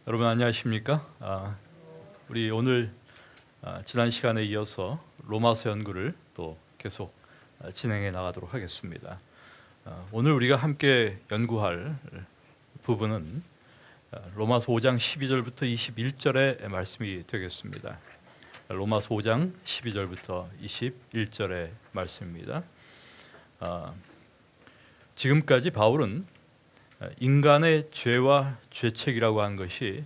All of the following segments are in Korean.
여러분 안녕하십니까? 우리 오늘 지난 시간에 이어서 로마서 연구를 또 계속 진행해 나가도록 하겠습니다. 오늘 우리가 함께 연구할 부분은 로마서 5장 12절부터 21절의 말씀이 되겠습니다. 로마서 5장 12절부터 21절의 말씀입니다. 지금까지 바울은 인간의 죄와 죄책이라고 하는 것이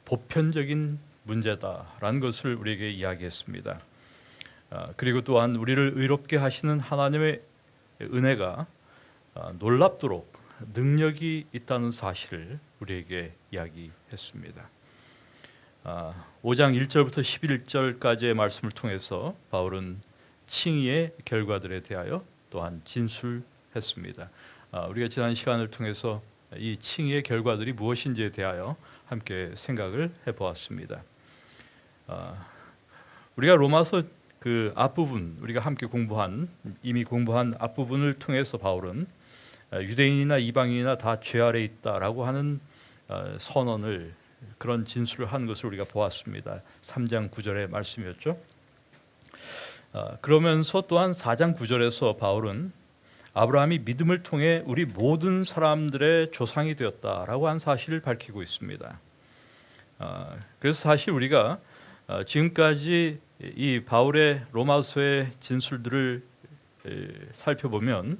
보편적인 문제다라는 것을 우리에게 이야기했습니다. 그리고 또한 우리를 의롭게 하시는 하나님의 은혜가 놀랍도록 능력이 있다는 사실을 우리에게 이야기했습니다. 5장 1절부터 11절까지의 말씀을 통해서 바울은 칭의의 결과들에 대하여 또한 진술했습니다. 우리가 지난 시간을 통해서 이 칭의의 결과들이 무엇인지에 대하여 함께 생각을 해보았습니다. 우리가 로마서 그 앞부분 우리가 함께 이미 공부한 앞부분을 통해서 바울은 유대인이나 이방인이나 다 죄 아래 있다라고 하는 선언을 그런 진술을 한 것을 우리가 보았습니다. 3장 9절의 말씀이었죠. 그러면서 또한 4장 9절에서 바울은 아브라함이 믿음을 통해 우리 모든 사람들의 조상이 되었다라고 한 사실을 밝히고 있습니다. 그래서 사실 우리가 지금까지 이 바울의 로마서의 진술들을 살펴보면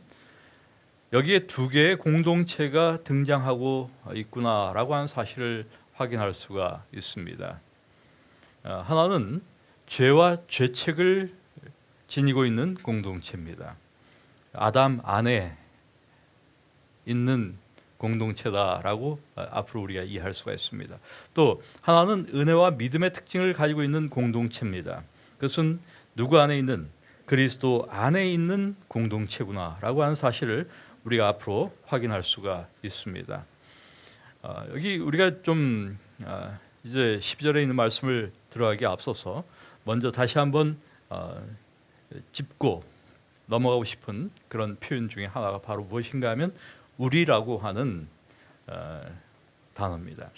여기에 두 개의 공동체가 등장하고 있구나라고 하는 사실을 확인할 수가 있습니다. 하나는 죄와 죄책을 지니고 있는 공동체입니다. 아담 안에 있는 공동체다라고 앞으로 우리가 이해할 수가 있습니다. 또 하나는 은혜와 믿음의 특징을 가지고 있는 공동체입니다. 그것은 누구 안에 있는 그리스도 안에 있는 공동체구나라고 하는 사실을 우리가 앞으로 확인할 수가 있습니다. 여기 우리가 좀 이제 12절에 있는 말씀을 들어가기에 앞서서 먼저 다시 한번 짚고 넘어가고 싶은 그런 표현 중에 하나가 바로 무엇인가 하면 우리라고 하는 단어입니다.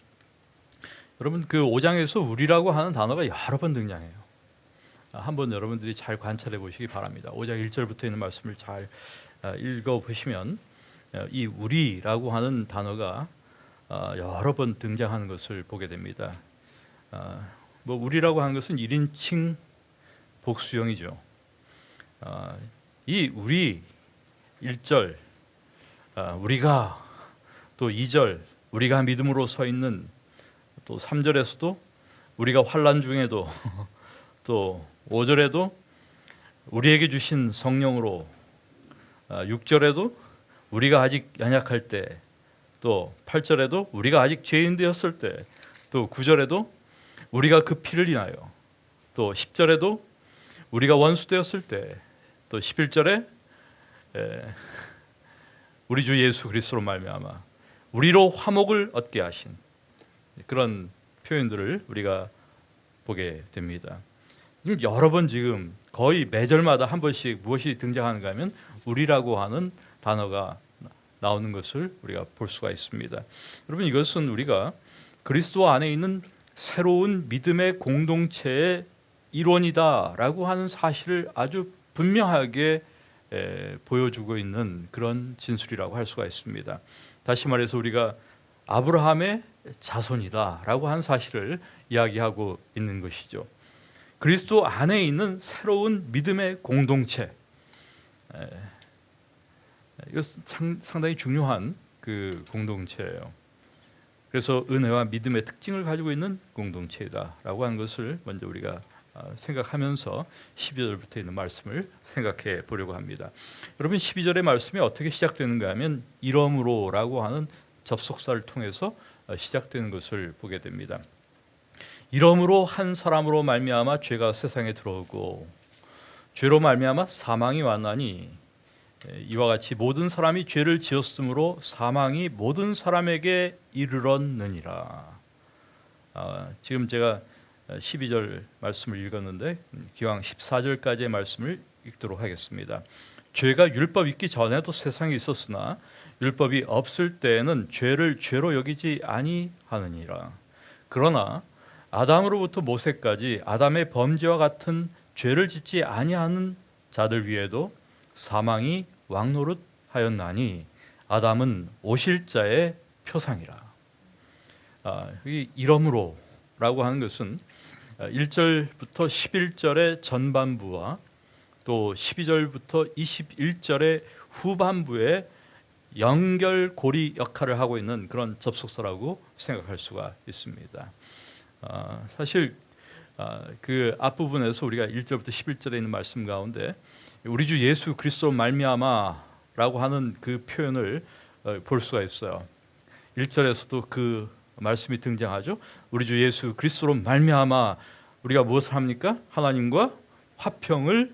여러분 그 5장에서 우리라고 하는 단어가 여러 번 등장해요. 한번 여러분들이 잘 관찰해 보시기 바랍니다. 5장 1절부터 있는 말씀을 잘 읽어보시면 이 우리라고 하는 단어가 여러 번 등장하는 것을 보게 됩니다. 우리라고 하는 것은 1인칭 복수형이죠. 이 우리 1절 우리가 또 2절 우리가 믿음으로 서 있는 또 3절에서도 우리가 환난 중에도 또 5절에도 우리에게 주신 성령으로 6절에도 우리가 아직 연약할 때 또 8절에도 우리가 아직 죄인 되었을 때 또 9절에도 우리가 그 피를 인하여 또 10절에도 우리가 원수 되었을 때 또 11절에 우리 주 예수 그리스도로 말미암아 우리로 화목을 얻게 하신 그런 표현들을 우리가 보게 됩니다. 여러 번 지금 거의 매절마다 한 번씩 무엇이 등장하는가 하면 우리라고 하는 단어가 나오는 것을 우리가 볼 수가 있습니다. 여러분 이것은 우리가 그리스도 안에 있는 새로운 믿음의 공동체의 일원이다라고 하는 사실을 아주 분명하게 보여주고 있는 그런 진술이라고 할 수가 있습니다. 다시 말해서 우리가 아브라함의 자손이다라고 한 사실을 이야기하고 있는 것이죠. 그리스도 안에 있는 새로운 믿음의 공동체. 이것은 상당히 중요한 그 공동체예요. 그래서 은혜와 믿음의 특징을 가지고 있는 공동체이다라고 하는 것을 먼저 우리가 생각하면서 12절부터 있는 말씀을 생각해 보려고 합니다. 여러분 12절의 말씀이 어떻게 시작되는가 하면 이러므로라고 하는 접속사를 통해서 시작되는 것을 보게 됩니다. 이러므로 한 사람으로 말미암아 죄가 세상에 들어오고 죄로 말미암아 사망이 왔나니 이와 같이 모든 사람이 죄를 지었으므로 사망이 모든 사람에게 이르렀느니라. 지금 제가 12절 말씀을 읽었는데 기왕 14절까지의 말씀을 읽도록 하겠습니다. 죄가 율법 있기 전에도 세상에 있었으나 율법이 없을 때에는 죄를 죄로 여기지 아니하느니라. 그러나 아담으로부터 모세까지 아담의 범죄와 같은 죄를 짓지 아니하는 자들 위에도 사망이 왕노릇하였나니 아담은 오실 자의 표상이라. 이 이러므로라고 하는 것은 1절부터 11절의 전반부와 또 12절부터 21절의 후반부에 연결고리 역할을 하고 있는 그런 접속사라고 생각할 수가 있습니다. 사실 그 앞부분에서 우리가 1절부터 11절에 있는 말씀 가운데 우리 주 예수 그리스도로 말미암아라고 하는 그 표현을 볼 수가 있어요. 1절에서도 그 말씀이 등장하죠. 우리 주 예수 그리스도로 말미암아 우리가 무엇을 합니까? 하나님과 화평을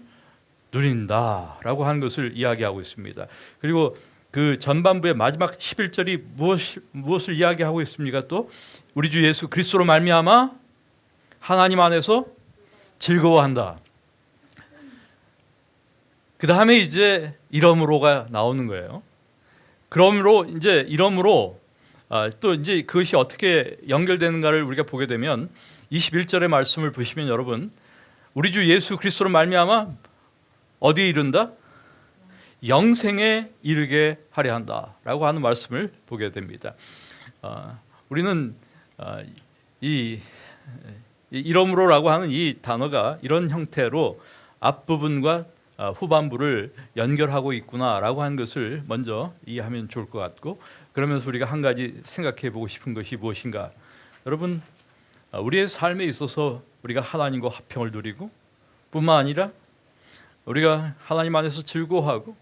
누린다라고 하는 것을 이야기하고 있습니다. 그리고 그 전반부의 마지막 11절이 무엇을 이야기하고 있습니까? 또 우리 주 예수 그리스도로 말미암아 하나님 안에서 즐거워한다. 그 다음에 이제 이러므로가 나오는 거예요. 그러므로 이제 이러므로 또 이제 그것이 어떻게 연결되는가를 우리가 보게 되면 21절의 말씀을 보시면 여러분 우리 주 예수 그리스도로 말미암아 어디에 이른다? 영생에 이르게 하려 한다라고 하는 말씀을 보게 됩니다. 우리는 이러므로라고 하는 이 단어가 이런 형태로 앞부분과 후반부를 연결하고 있구나라고 하는 것을 먼저 이해하면 좋을 것 같고, 그러면서 우리가 한 가지 생각해 보고 싶은 것이 무엇인가. 여러분, 우리의 삶에 있어서 우리가 하나님과 화평을 누리고 뿐만 아니라 우리가 하나님 안에서 즐거워하고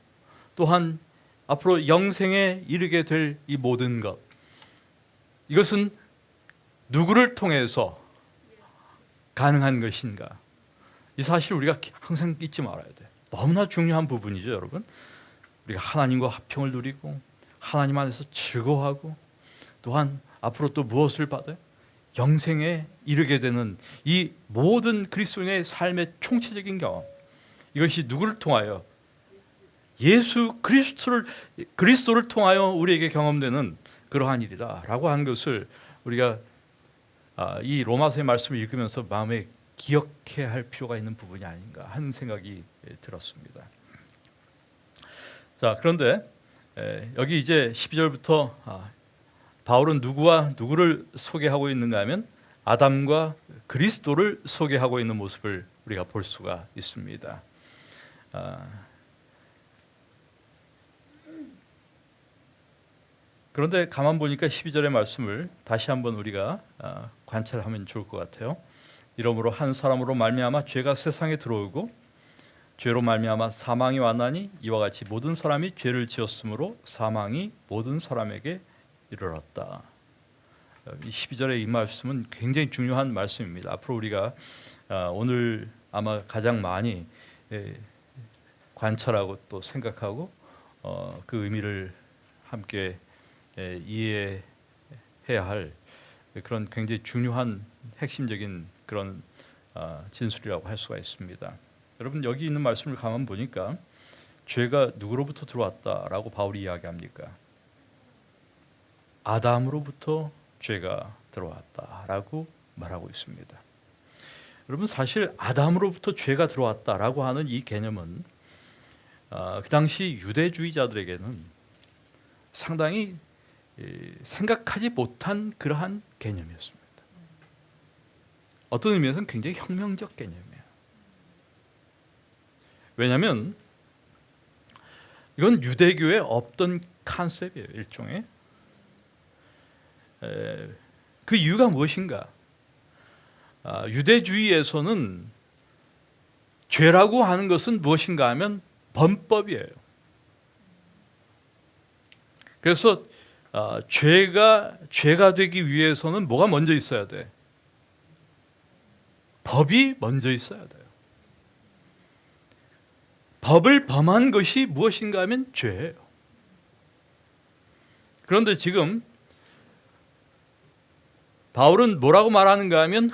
또한 앞으로 영생에 이르게 될 이 모든 것, 이것은 누구를 통해서 가능한 것인가? 이 사실 우리가 항상 잊지 말아야 돼. 너무나 중요한 부분이죠, 여러분. 우리가 하나님과 화평을 누리고 하나님 안에서 즐거워하고 또한 앞으로 또 무엇을 받아요? 영생에 이르게 되는 이 모든 그리스도인의 삶의 총체적인 경험, 이것이 누구를 통하여? 예수 그리스도를 통하여 우리에게 경험되는 그러한 일이다라고 하는 것을 우리가 이 로마서의 말씀을 읽으면서 마음에 기억해야 할 필요가 있는 부분이 아닌가 하는 생각이 들었습니다. 자, 그런데 여기 이제 12절부터 바울은 누구와 누구를 소개하고 있는가 하면 아담과 그리스도를 소개하고 있는 모습을 우리가 볼 수가 있습니다. 그런데 가만 보니까 12절의 말씀을 다시 한번 우리가 관찰하면 좋을 것 같아요. 이러므로 한 사람으로 말미암아 죄가 세상에 들어오고 죄로 말미암아 사망이 왔나니 이와 같이 모든 사람이 죄를 지었으므로 사망이 모든 사람에게 이르렀다. 이 12절의 이 말씀은 굉장히 중요한 말씀입니다. 앞으로 우리가 오늘 아마 가장 많이 관찰하고 또 생각하고 그 의미를 함께 이해해야 할 그런 굉장히 중요한 핵심적인 그런 진술이라고 할 수가 있습니다. 여러분, 여기 있는 말씀을 가만 보니까 죄가 누구로부터 들어왔다라고 바울이 이야기합니까? 아담으로부터 죄가 들어왔다라고 말하고 있습니다. 여러분, 사실 아담으로부터 죄가 들어왔다라고 하는 이 개념은 그 당시 유대주의자들에게는 상당히 생각하지 못한 그러한 개념이었습니다. 어떤 의미에서는 굉장히 혁명적 개념이에요. 왜냐하면 이건 유대교에 없던 컨셉이에요. 일종의. 그 이유가 무엇인가? 유대주의에서는 죄라고 하는 것은 무엇인가 하면 범법이에요. 그래서 죄가 되기 위해서는 뭐가 먼저 있어야 돼? 법이 먼저 있어야 돼요. 법을 범한 것이 무엇인가 하면 죄예요. 그런데 지금 바울은 뭐라고 말하는가 하면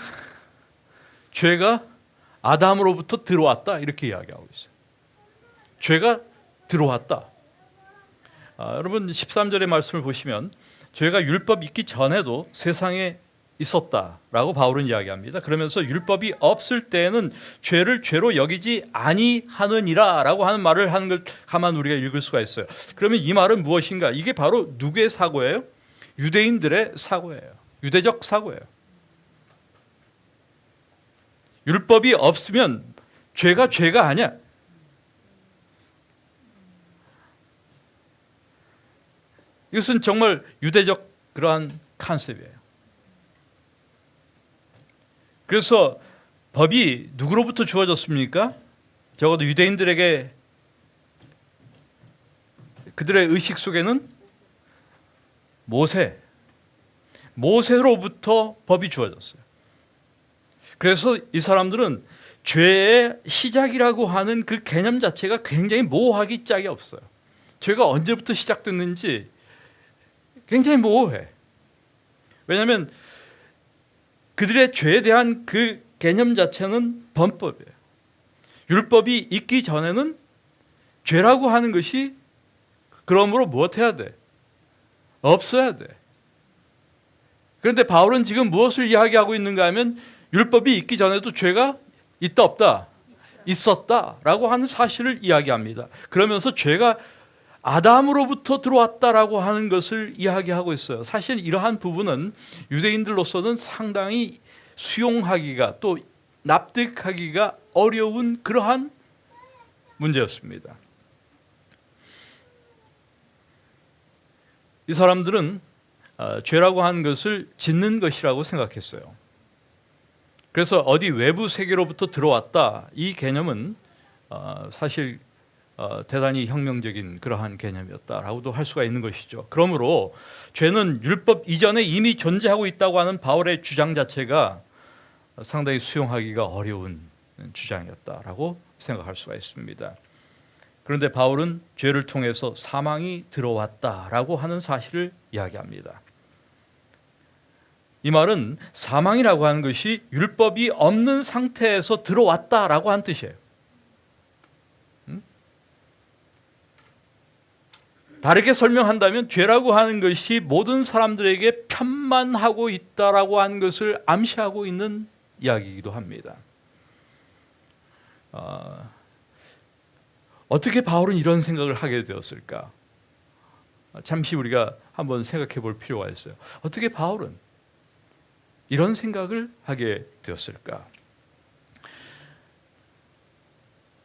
죄가 아담으로부터 들어왔다 이렇게 이야기하고 있어요. 죄가 들어왔다. 여러분 13절의 말씀을 보시면 죄가 율법 있기 전에도 세상에 있었다라고 바울은 이야기합니다. 그러면서 율법이 없을 때에는 죄를 죄로 여기지 아니하느니라라고 하는 말을 하는 걸 가만 우리가 읽을 수가 있어요. 그러면 이 말은 무엇인가? 이게 바로 누구의 사고예요? 유대인들의 사고예요. 유대적 사고예요. 율법이 없으면 죄가 죄가 아니야. 이것은 정말 유대적 그러한 컨셉이에요. 그래서 법이 누구로부터 주어졌습니까? 적어도 유대인들에게 그들의 의식 속에는 모세로부터 법이 주어졌어요. 그래서 이 사람들은 죄의 시작이라고 하는 그 개념 자체가 굉장히 모호하기 짝이 없어요. 죄가 언제부터 시작됐는지 굉장히 모호해. 왜냐하면 그들의 죄에 대한 그 개념 자체는 범법이에요. 율법이 있기 전에는 죄라고 하는 것이 그러므로 무엇해야 돼? 없어야 돼. 그런데 바울은 지금 무엇을 이야기하고 있는가 하면 율법이 있기 전에도 죄가 있다 없다? 있었다라고 하는 사실을 이야기합니다. 그러면서 죄가 아담으로부터 들어왔다라고 하는 것을 이야기하고 있어요. 사실 이러한 부분은 유대인들로서는 상당히 수용하기가 또 납득하기가 어려운 그러한 문제였습니다. 이 사람들은 죄라고 하는 것을 짓는 것이라고 생각했어요. 그래서 어디 외부 세계로부터 들어왔다 이 개념은 사실 대단히 혁명적인 그러한 개념이었다라고도 할 수가 있는 것이죠. 그러므로 죄는 율법 이전에 이미 존재하고 있다고 하는 바울의 주장 자체가 상당히 수용하기가 어려운 주장이었다라고 생각할 수가 있습니다. 그런데 바울은 죄를 통해서 사망이 들어왔다라고 하는 사실을 이야기합니다. 이 말은 사망이라고 하는 것이 율법이 없는 상태에서 들어왔다라고 하는 뜻이에요. 다르게 설명한다면 죄라고 하는 것이 모든 사람들에게 편만하고 있다라고 하는 것을 암시하고 있는 이야기이기도 합니다. 어떻게 바울은 이런 생각을 하게 되었을까? 잠시 우리가 한번 생각해 볼 필요가 있어요. 어떻게 바울은 이런 생각을 하게 되었을까?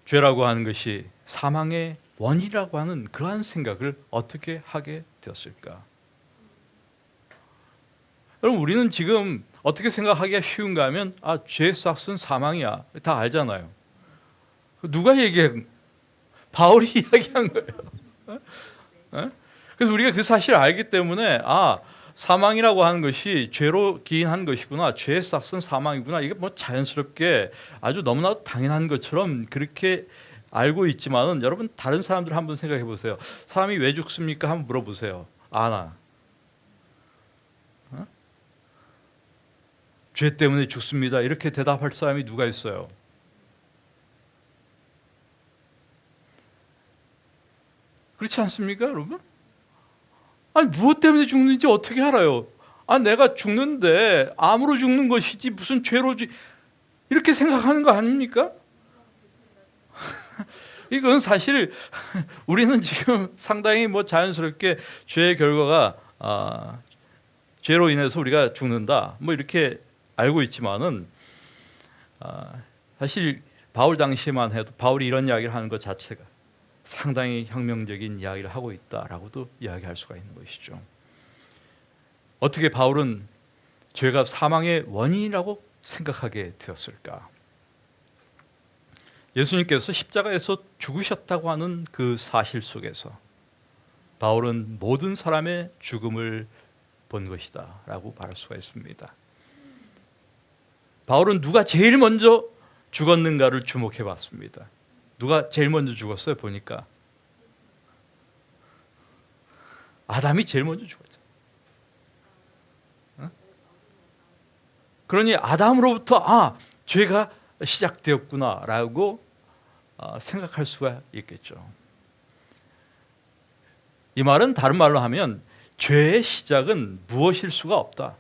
죄라고 하는 것이 사망의 원이라고 하는 그러한 생각을 어떻게 하게 되었을까? 여러분 우리는 지금 어떻게 생각하기가 쉬운가 하면 죄의 싹은 사망이야. 다 알잖아요. 누가 얘기한? 바울이 이야기한 거예요. 그래서 우리가 그 사실을 알기 때문에 사망이라고 하는 것이 죄로 기인한 것이구나. 죄의 싹은 사망이구나. 이게 뭐 자연스럽게 아주 너무나도 당연한 것처럼 그렇게 알고 있지만은 여러분 다른 사람들 한번 생각해 보세요. 사람이 왜 죽습니까? 한번 물어보세요. 아나. 죄 때문에 죽습니다. 이렇게 대답할 사람이 누가 있어요? 그렇지 않습니까, 여러분? 아니 무엇 때문에 죽는지 어떻게 알아요? 내가 죽는데 암으로 죽는 것이지 무슨 죄로 이렇게 생각하는 거 아닙니까? 이건 사실 우리는 지금 상당히 자연스럽게 죄의 결과가 죄로 인해서 우리가 죽는다 이렇게 알고 있지만은 사실 바울 당시에만 해도 바울이 이런 이야기를 하는 것 자체가 상당히 혁명적인 이야기를 하고 있다라고도 이야기할 수가 있는 것이죠. 어떻게 바울은 죄가 사망의 원인이라고 생각하게 되었을까? 예수님께서 십자가에서 죽으셨다고 하는 그 사실 속에서 바울은 모든 사람의 죽음을 본 것이다 라고 말할 수가 있습니다. 바울은 누가 제일 먼저 죽었는가를 주목해 봤습니다. 누가 제일 먼저 죽었어요? 보니까 아담이 제일 먼저 죽었죠. 그러니 아담으로부터 죄가 시작되었구나라고 생각할 수가 있겠죠. 이 말은 다른 말로 하면 죄의 시작은 무엇일 수가 없다.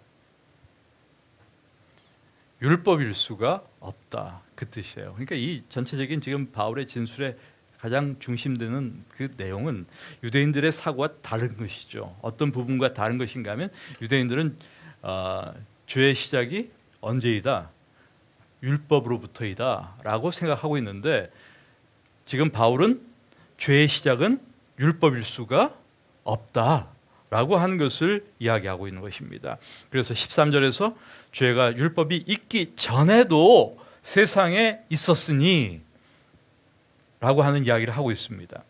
율법일 수가 없다. 그 뜻이에요. 그러니까 이 전체적인 지금 바울의 진술의 가장 중심되는 그 내용은 유대인들의 사고와 다른 것이죠. 어떤 부분과 다른 것인가 하면 유대인들은 죄의 시작이 언제이다? 율법으로부터이다 라고 생각하고 있는데 지금 바울은 죄의 시작은 율법일 수가 없다 라고 하는 것을 이야기하고 있는 것입니다. 그래서 13절에서 죄가 율법이 있기 전에도 세상에 있었으니 라고 하는 이야기를 하고 있습니다.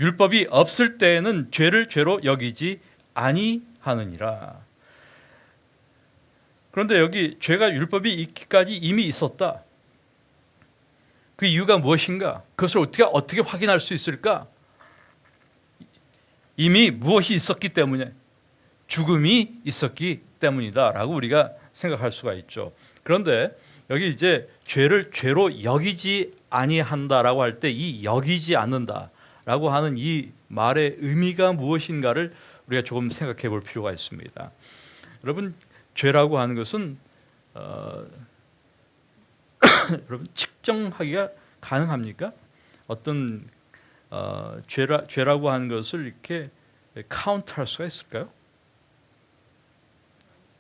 율법이 없을 때에는 죄를 죄로 여기지 아니하느니라. 그런데 여기 죄가 율법이 있기까지 이미 있었다. 그 이유가 무엇인가? 그것을 어떻게 확인할 수 있을까? 이미 무엇이 있었기 때문에, 죽음이 있었기 때문이다 라고 우리가 생각할 수가 있죠. 그런데 여기 이제 죄를 죄로 여기지 아니한다라고 할 때 이 여기지 않는다라고 하는 이 말의 의미가 무엇인가를 우리가 조금 생각해 볼 필요가 있습니다. 여러분, 죄라고 하는 것은 여러분 측정하기가 가능합니까? 어떤 죄라고 하는 것을 이렇게 카운트할 수가 있을까요?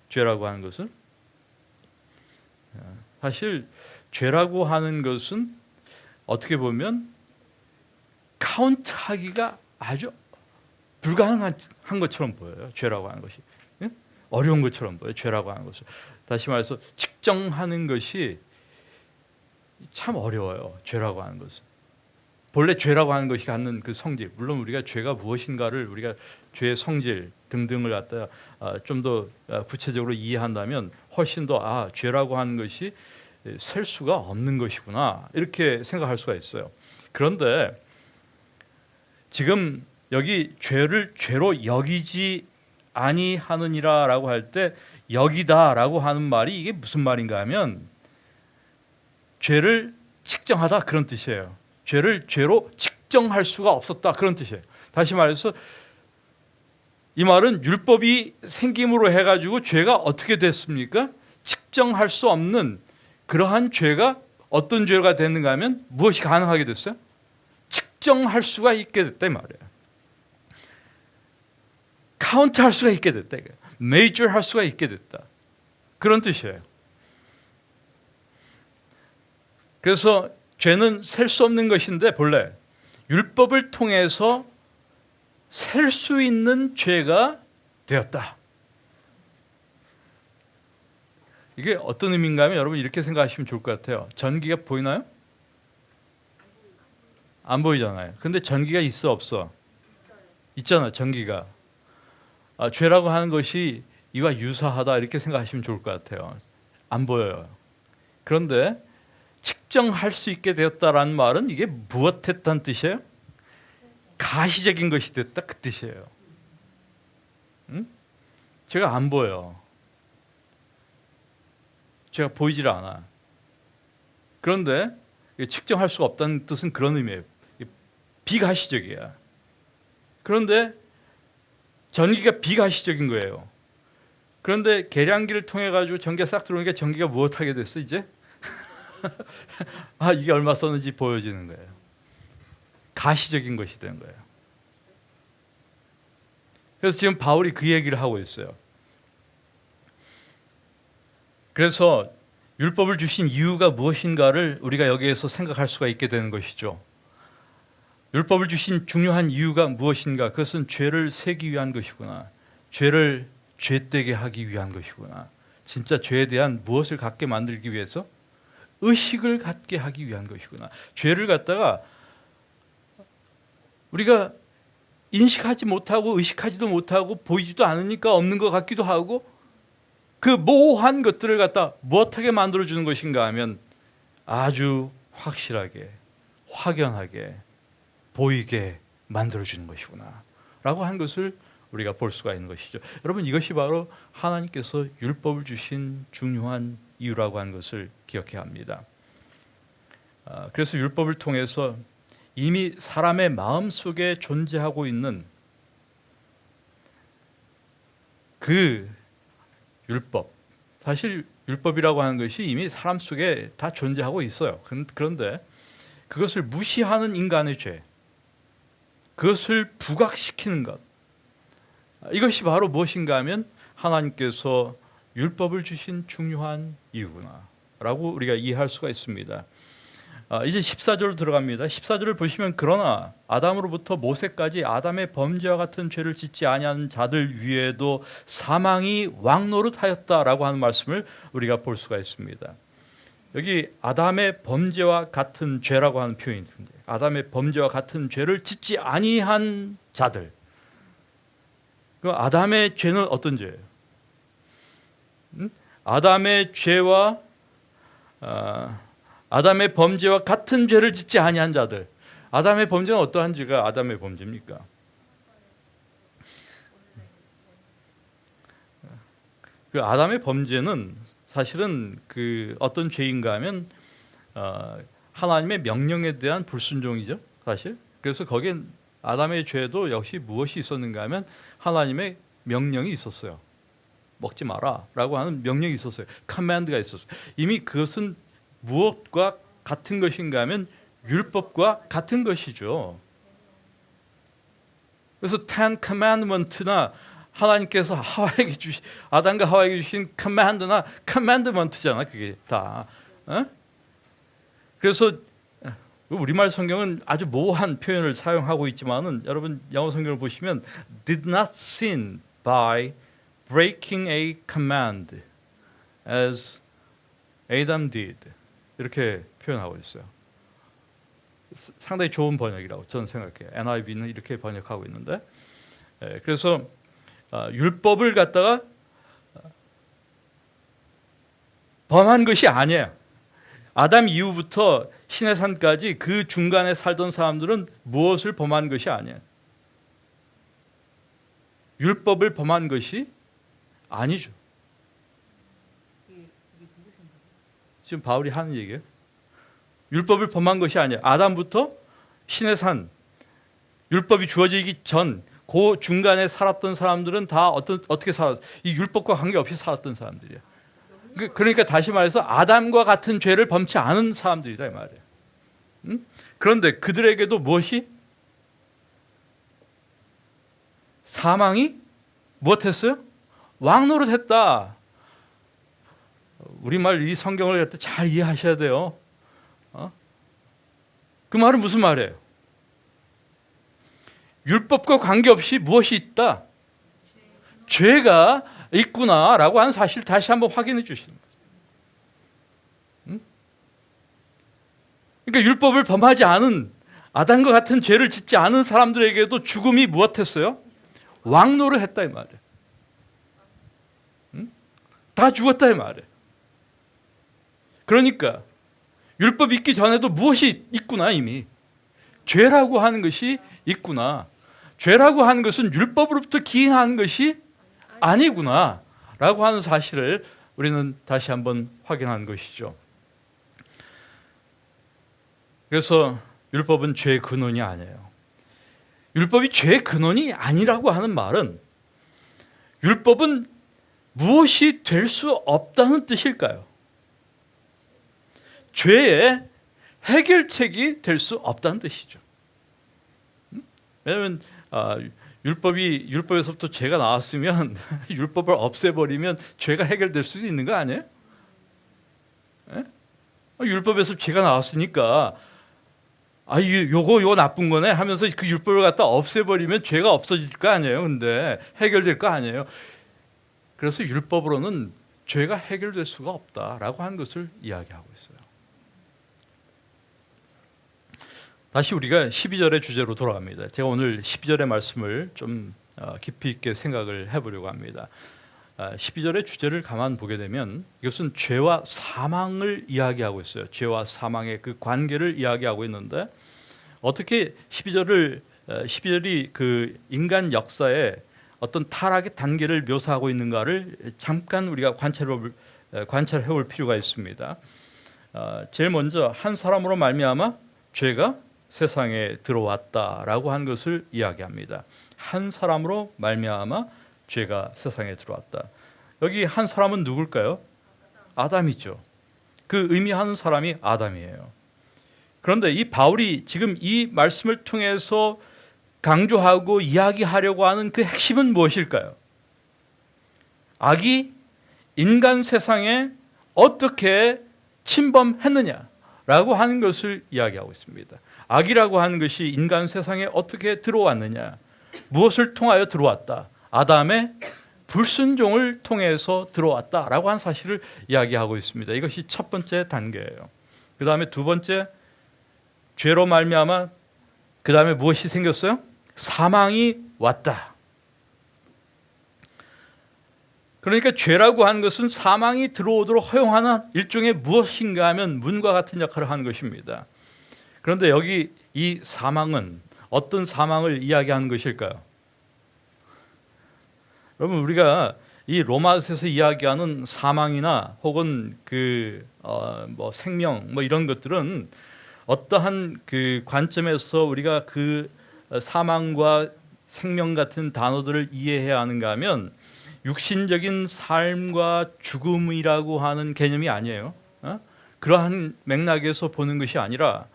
죄라고 하는 것을 사실 죄라고 하는 것은 어떻게 보면 카운트하기가 아주 불가능한 것처럼 보여요. 죄라고 하는 것이 어려운 것처럼 보여요. 죄라고 하는 것을 다시 말해서 측정하는 것이 참 어려워요. 죄라고 하는 것은 본래 죄라고 하는 것이 갖는 그 성질, 물론 우리가 죄가 무엇인가를 우리가 죄의 성질 등등을 갖다 좀 더 구체적으로 이해한다면 훨씬 더 죄라고 하는 것이 셀 수가 없는 것이구나 이렇게 생각할 수가 있어요. 그런데 지금 여기 죄를 죄로 여기지 아니하느니라라고 할 때 여기다라고 하는 말이 이게 무슨 말인가 하면 죄를 측정하다 그런 뜻이에요. 죄를 죄로 측정할 수가 없었다 그런 뜻이에요. 다시 말해서 이 말은 율법이 생김으로 해가지고 죄가 어떻게 됐습니까? 측정할 수 없는 그러한 죄가 어떤 죄가 됐는가 하면 무엇이 가능하게 됐어요? 측정할 수가 있게 됐다 이 말이에요. 카운트할 수가 있게 됐다. 메이저할 수가 있게 됐다. 그런 뜻이에요. 그래서 죄는 셀 수 없는 것인데 본래 율법을 통해서 셀 수 있는 죄가 되었다. 이게 어떤 의미인가 하면 여러분 이렇게 생각하시면 좋을 것 같아요. 전기가 보이나요? 안 보이잖아요. 근데 전기가 있어 없어? 있잖아, 전기가. 죄라고 하는 것이 이와 유사하다 이렇게 생각하시면 좋을 것 같아요. 안 보여요. 그런데 측정할 수 있게 되었다라는 말은 이게 무엇했다는 뜻이에요? 가시적인 것이 됐다 그 뜻이에요. 제가 안 보여. 제가 보이질 않아. 그런데 측정할 수가 없다는 뜻은 그런 의미예요. 비가시적이야. 그런데 전기가 비가시적인 거예요. 그런데 계량기를 통해 가지고 전기가 싹 들어오니까 전기가 무엇하게 됐어 이제? 이게 얼마 썼는지 보여지는 거예요. 가시적인 것이 된 거예요. 그래서 지금 바울이 그 얘기를 하고 있어요. 그래서 율법을 주신 이유가 무엇인가를 우리가 여기에서 생각할 수가 있게 되는 것이죠. 율법을 주신 중요한 이유가 무엇인가? 그것은 죄를 세기 위한 것이구나. 죄를 죄되게 하기 위한 것이구나. 진짜 죄에 대한 무엇을 갖게 만들기 위해서? 의식을 갖게 하기 위한 것이구나. 죄를 갖다가 우리가 인식하지 못하고 의식하지도 못하고 보이지도 않으니까 없는 것 같기도 하고 그 모호한 것들을 갖다 무엇하게 만들어주는 것인가 하면 아주 확실하게 확연하게 보이게 만들어주는 것이구나 라고 한 것을 우리가 볼 수가 있는 것이죠. 여러분 이것이 바로 하나님께서 율법을 주신 중요한 이유라고 하는 것을 기억해야 합니다. 그래서 율법을 통해서 이미 사람의 마음속에 존재하고 있는 그 율법, 사실 율법이라고 하는 것이 이미 사람 속에 다 존재하고 있어요. 그런데 그것을 무시하는 인간의 죄, 그것을 부각시키는 것, 이것이 바로 무엇인가 하면 하나님께서 율법을 주신 중요한 이유구나 라고 우리가 이해할 수가 있습니다. 이제 14절 들어갑니다. 14절을 보시면 그러나 아담으로부터 모세까지 아담의 범죄와 같은 죄를 짓지 아니하는 자들 위에도 사망이 왕노릇하였다라고 하는 말씀을 우리가 볼 수가 있습니다. 여기 아담의 범죄와 같은 죄라고 하는 표현인데, 아담의 범죄와 같은 죄를 짓지 아니한 자들. 그 아담의 죄는 어떤 죄예요? 아담의 죄와 아담의 범죄와 같은 죄를 짓지 아니한 자들. 아담의 범죄는 어떠한 죄가 아담의 범죄입니까? 그 아담의 범죄는 사실은 그 어떤 죄인가 하면 하나님의 명령에 대한 불순종이죠, 사실. 그래서 거긴 아담의 죄도 역시 무엇이 있었는가 하면 하나님의 명령이 있었어요. 먹지 마라라고 하는 명령이 있었어요. 커맨드가 있었어요. 이미 그것은 무엇과 같은 것인가 하면 율법과 같은 것이죠. 그래서 Ten Commandment나 하나님께서 아담과 하와에게 주신 커맨드나 커맨드먼트잖아, 그게 다. 그래서 우리말 성경은 아주 모호한 표현을 사용하고 있지만은 여러분 영어 성경을 보시면 did not sin by breaking a command as Adam did 이렇게 표현하고 있어요. 상당히 좋은 번역이라고 저는 생각해요. NIV는 이렇게 번역하고 있는데, 그래서 율법을 갖다가 범한 것이 아니에요. 아담 이후부터 신의 산까지 그 중간에 살던 사람들은 무엇을 범한 것이 아니에요. 율법을 범한 것이 아니죠. 지금 바울이 하는 얘기예요. 율법을 범한 것이 아니에요. 아담부터 신의 산, 율법이 주어지기 전 그 중간에 살았던 사람들은 다 어떻게 살았어요? 이 율법과 관계없이 살았던 사람들이에요. 그러니까 다시 말해서 아담과 같은 죄를 범치 않은 사람들이다 이 말이에요. 그런데 그들에게도 무엇이? 사망이 무엇했어요? 왕노릇했다. 우리말 이 성경을 잘 이해하셔야 돼요. 그 말은 무슨 말이에요? 율법과 관계없이 무엇이 있다? 죄가 있구나라고 하는 사실을 다시 한번 확인해 주시는 거예요. 그러니까 율법을 범하지 않은 아담과 같은 죄를 짓지 않은 사람들에게도 죽음이 무엇했어요? 왕노를 했다 이 말이에요. 다 죽었다 이 말이에요. 그러니까 율법 있기 전에도 무엇이 있구나, 이미 죄라고 하는 것이 있구나. 죄라고 하는 것은 율법으로부터 기인하는 것이 아니구나 라고 하는 사실을 우리는 다시 한번 확인한 것이죠. 그래서 율법은 죄의 근원이 아니에요. 율법이 죄의 근원이 아니라고 하는 말은 율법은 무엇이 될 수 없다는 뜻일까요? 죄의 해결책이 될 수 없다는 뜻이죠. 왜냐하면 율법에서부터 죄가 나왔으면 율법을 없애버리면 죄가 해결될 수도 있는 거 아니에요? 율법에서 죄가 나왔으니까 요거 나쁜 거네 하면서 그 율법을 갖다 없애버리면 죄가 없어질 거 아니에요. 근데 해결될 거 아니에요. 그래서 율법으로는 죄가 해결될 수가 없다라고 하는 것을 이야기하고 있어요. 다시 우리가 12절의 주제로 돌아갑니다. 제가 오늘 12절의 말씀을 좀 깊이 있게 생각을 해보려고 합니다. 12절의 주제를 가만 보게 되면 이것은 죄와 사망을 이야기하고 있어요. 죄와 사망의 그 관계를 이야기하고 있는데 어떻게 12절이 그 인간 역사의 어떤 타락의 단계를 묘사하고 있는가를 잠깐 우리가 관찰해 볼 필요가 있습니다. 제일 먼저 한 사람으로 말미암아 죄가 세상에 들어왔다라고 한 것을 이야기합니다. 한 사람으로 말미암아 죄가 세상에 들어왔다. 여기 한 사람은 누굴까요? 아담이죠. 그 의미하는 사람이 아담이에요. 그런데 이 바울이 지금 이 말씀을 통해서 강조하고 이야기하려고 하는 그 핵심은 무엇일까요? 악이 인간 세상에 어떻게 침범했느냐라고 하는 것을 이야기하고 있습니다. 악이라고 하는 것이 인간 세상에 어떻게 들어왔느냐, 무엇을 통하여 들어왔다. 아담의 불순종을 통해서 들어왔다라고 하는 사실을 이야기하고 있습니다. 이것이 첫 번째 단계예요. 그 다음에 두 번째, 죄로 말미암아 그 다음에 무엇이 생겼어요? 사망이 왔다. 그러니까 죄라고 하는 것은 사망이 들어오도록 허용하는 일종의 무엇인가 하면 문과 같은 역할을 하는 것입니다. 그런데 여기 이 사망은 어떤 사망을 이야기하는 것일까요? 여러분, 우리가 이 로마서에서 이야기하는 사망이나 혹은 생명 이런 것들은 어떠한 그 관점에서 우리가 그 사망과 생명 같은 단어들을 이해해야 하는가 하면 육신적인 삶과 죽음이라고 하는 개념이 아니에요. 그러한 맥락에서 보는 것이 아니라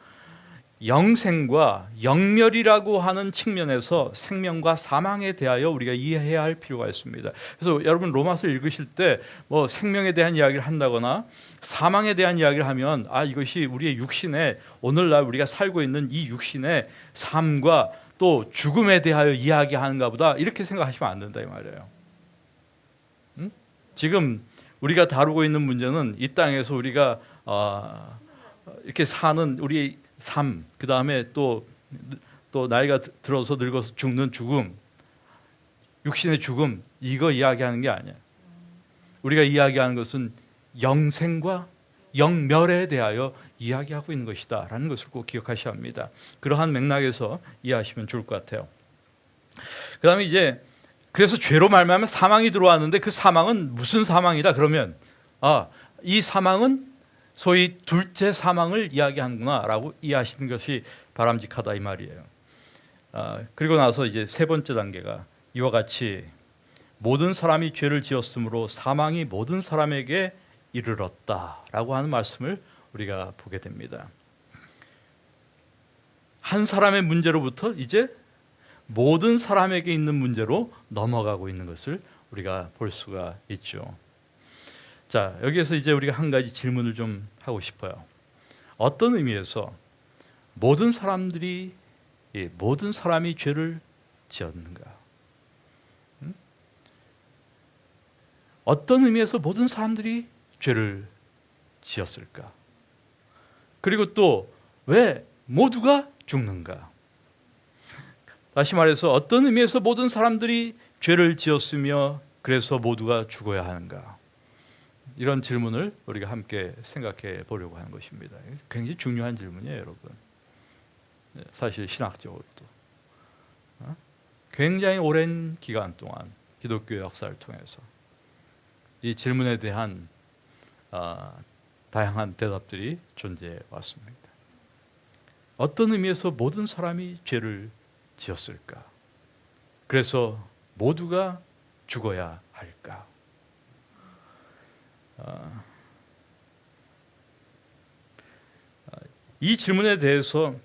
영생과 영멸이라고 하는 측면에서 생명과 사망에 대하여 우리가 이해해야 할 필요가 있습니다. 그래서 여러분 로마서를 읽으실 때 생명에 대한 이야기를 한다거나 사망에 대한 이야기를 하면 이것이 우리의 육신의 오늘날 우리가 살고 있는 이 육신의 삶과 또 죽음에 대하여 이야기하는가 보다 이렇게 생각하시면 안 된다 이 말이에요. 지금 우리가 다루고 있는 문제는 이 땅에서 우리가 이렇게 사는 우리의 삶, 그 다음에 또 나이가 들어서 늙어서 죽는 죽음, 육신의 죽음, 이거 이야기하는 게 아니야. 우리가 이야기하는 것은 영생과 영멸에 대하여 이야기하고 있는 것이다 라는 것을 꼭 기억하셔야 합니다. 그러한 맥락에서 이해하시면 좋을 것 같아요. 그 다음에 이제 그래서 죄로 말미암아 사망이 들어왔는데 그 사망은 무슨 사망이다 그러면 이 사망은 소위 둘째 사망을 이야기하는구나 라고 이해하시는 것이 바람직하다 이 말이에요. 그리고 나서 이제 세 번째 단계가 이와 같이 모든 사람이 죄를 지었으므로 사망이 모든 사람에게 이르렀다라고 하는 말씀을 우리가 보게 됩니다. 한 사람의 문제로부터 이제 모든 사람에게 있는 문제로 넘어가고 있는 것을 우리가 볼 수가 있죠. 자, 여기에서 이제 우리가 한 가지 질문을 좀 하고 싶어요. 어떤 의미에서 모든 사람이 죄를 지었는가? 어떤 의미에서 모든 사람들이 죄를 지었을까? 그리고 또 왜 모두가 죽는가? 다시 말해서 어떤 의미에서 모든 사람들이 죄를 지었으며 그래서 모두가 죽어야 하는가? 이런 질문을 우리가 함께 생각해 보려고 하는 것입니다. 굉장히 중요한 질문이에요, 여러분. 사실 신학적으로도 굉장히 오랜 기간 동안 기독교 역사를 통해서 이 질문에 대한 다양한 대답들이 존재해 왔습니다. 어떤 의미에서 모든 사람이 죄를 지었을까? 그래서 모두가 죽어야 할까? 이 질문에 대해서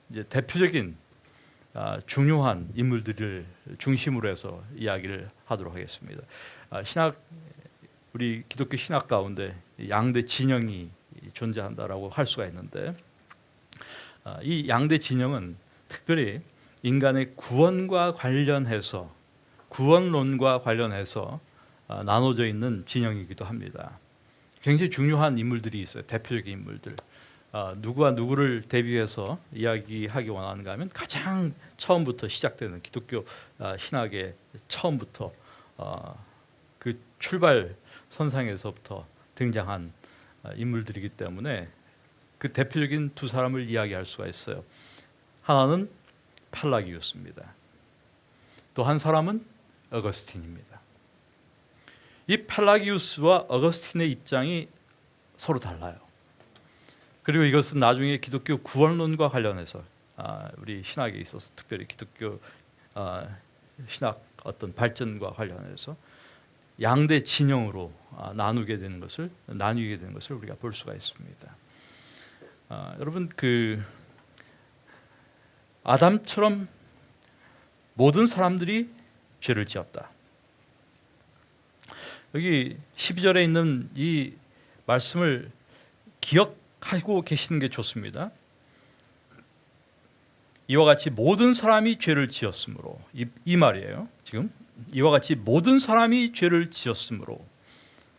이제 대표적인 중요한 인물들을 중심으로 해서 이야기를 하도록 하겠습니다. 우리 기독교 신학 가운데 양대 진영이 존재한다라고 할 수가 있는데 이 양대 진영은 특별히 인간의 구원과 관련해서 구원론과 관련해서 나눠져 있는 진영이기도 합니다. 굉장히 중요한 인물들이 있어요. 대표적인 인물들. 누구와 누구를 대비해서 이야기하기 원하는가 하면 가장 처음부터 시작되는 기독교 신학의 처음부터 그 출발 선상에서부터 등장한 인물들이기 때문에 그 대표적인 두 사람을 이야기할 수가 있어요. 하나는 팔라기우스입니다. 또 한 사람은 어거스틴입니다. 이 팔라기우스와 어거스틴의 입장이 서로 달라요. 그리고 이것은 나중에 기독교 구원론과 관련해서 우리 신학에 있어서 특별히 기독교 신학 어떤 발전과 관련해서 양대 진영으로 나뉘게 되는 것을 우리가 볼 수가 있습니다. 여러분, 그 아담처럼 모든 사람들이 죄를 지었다. 여기 12절에 있는 이 말씀을 기억하고 계시는 게 좋습니다. 이와 같이 모든 사람이 죄를 지었으므로, 이 말이에요. 지금 이와 같이 모든 사람이 죄를 지었으므로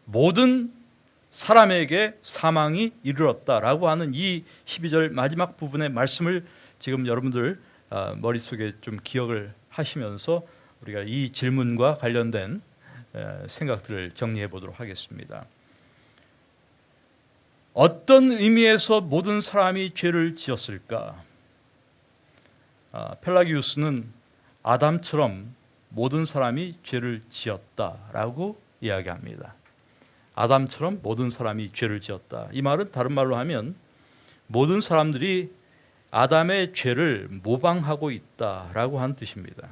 모든 사람에게 사망이 이르렀다라고 하는 이 12절 마지막 부분의 말씀을 지금 여러분들 머릿속에 좀 기억을 하시면서 우리가 이 질문과 관련된 생각들을 정리해 보도록 하겠습니다. 어떤 의미에서 모든 사람이 죄를 지었을까? 펠라기우스는 아담처럼 모든 사람이 죄를 지었다라고 이야기합니다. 아담처럼 모든 사람이 죄를 지었다. 이 말은 다른 말로 하면 모든 사람들이 아담의 죄를 모방하고 있다라고 하는 뜻입니다.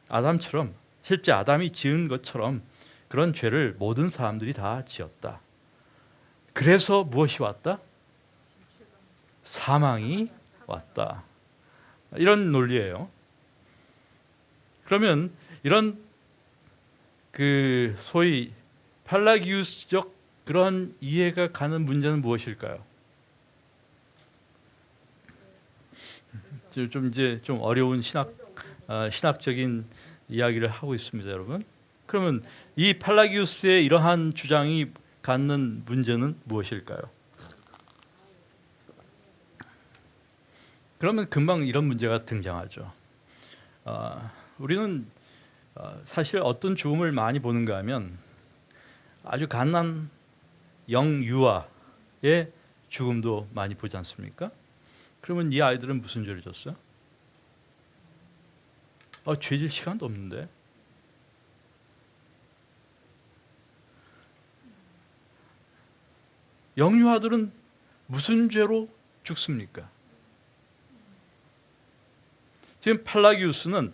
아담처럼, 실제 아담이 지은 것처럼 그런 죄를 모든 사람들이 다 지었다. 그래서 무엇이 왔다? 사망이 왔다. 이런 논리예요. 그러면 이런 그 소위 펠라기우스적 그런 이해가 가는 문제는 무엇일까요? 좀 어려운 신학적인 이야기를 하고 있습니다, 여러분. 그러면 이 펠라기우스의 이러한 주장이 갖는 문제는 무엇일까요? 그러면 금방 이런 문제가 등장하죠. 우리는 사실 어떤 죽음을 많이 보는가 하면 아주 갓난 영유아의 죽음도 많이 보지 않습니까? 그러면 이 아이들은 무슨 죄를 졌어요? 죄질 시간도 없는데. 영유아들은 무슨 죄로 죽습니까? 지금 펠라기우스는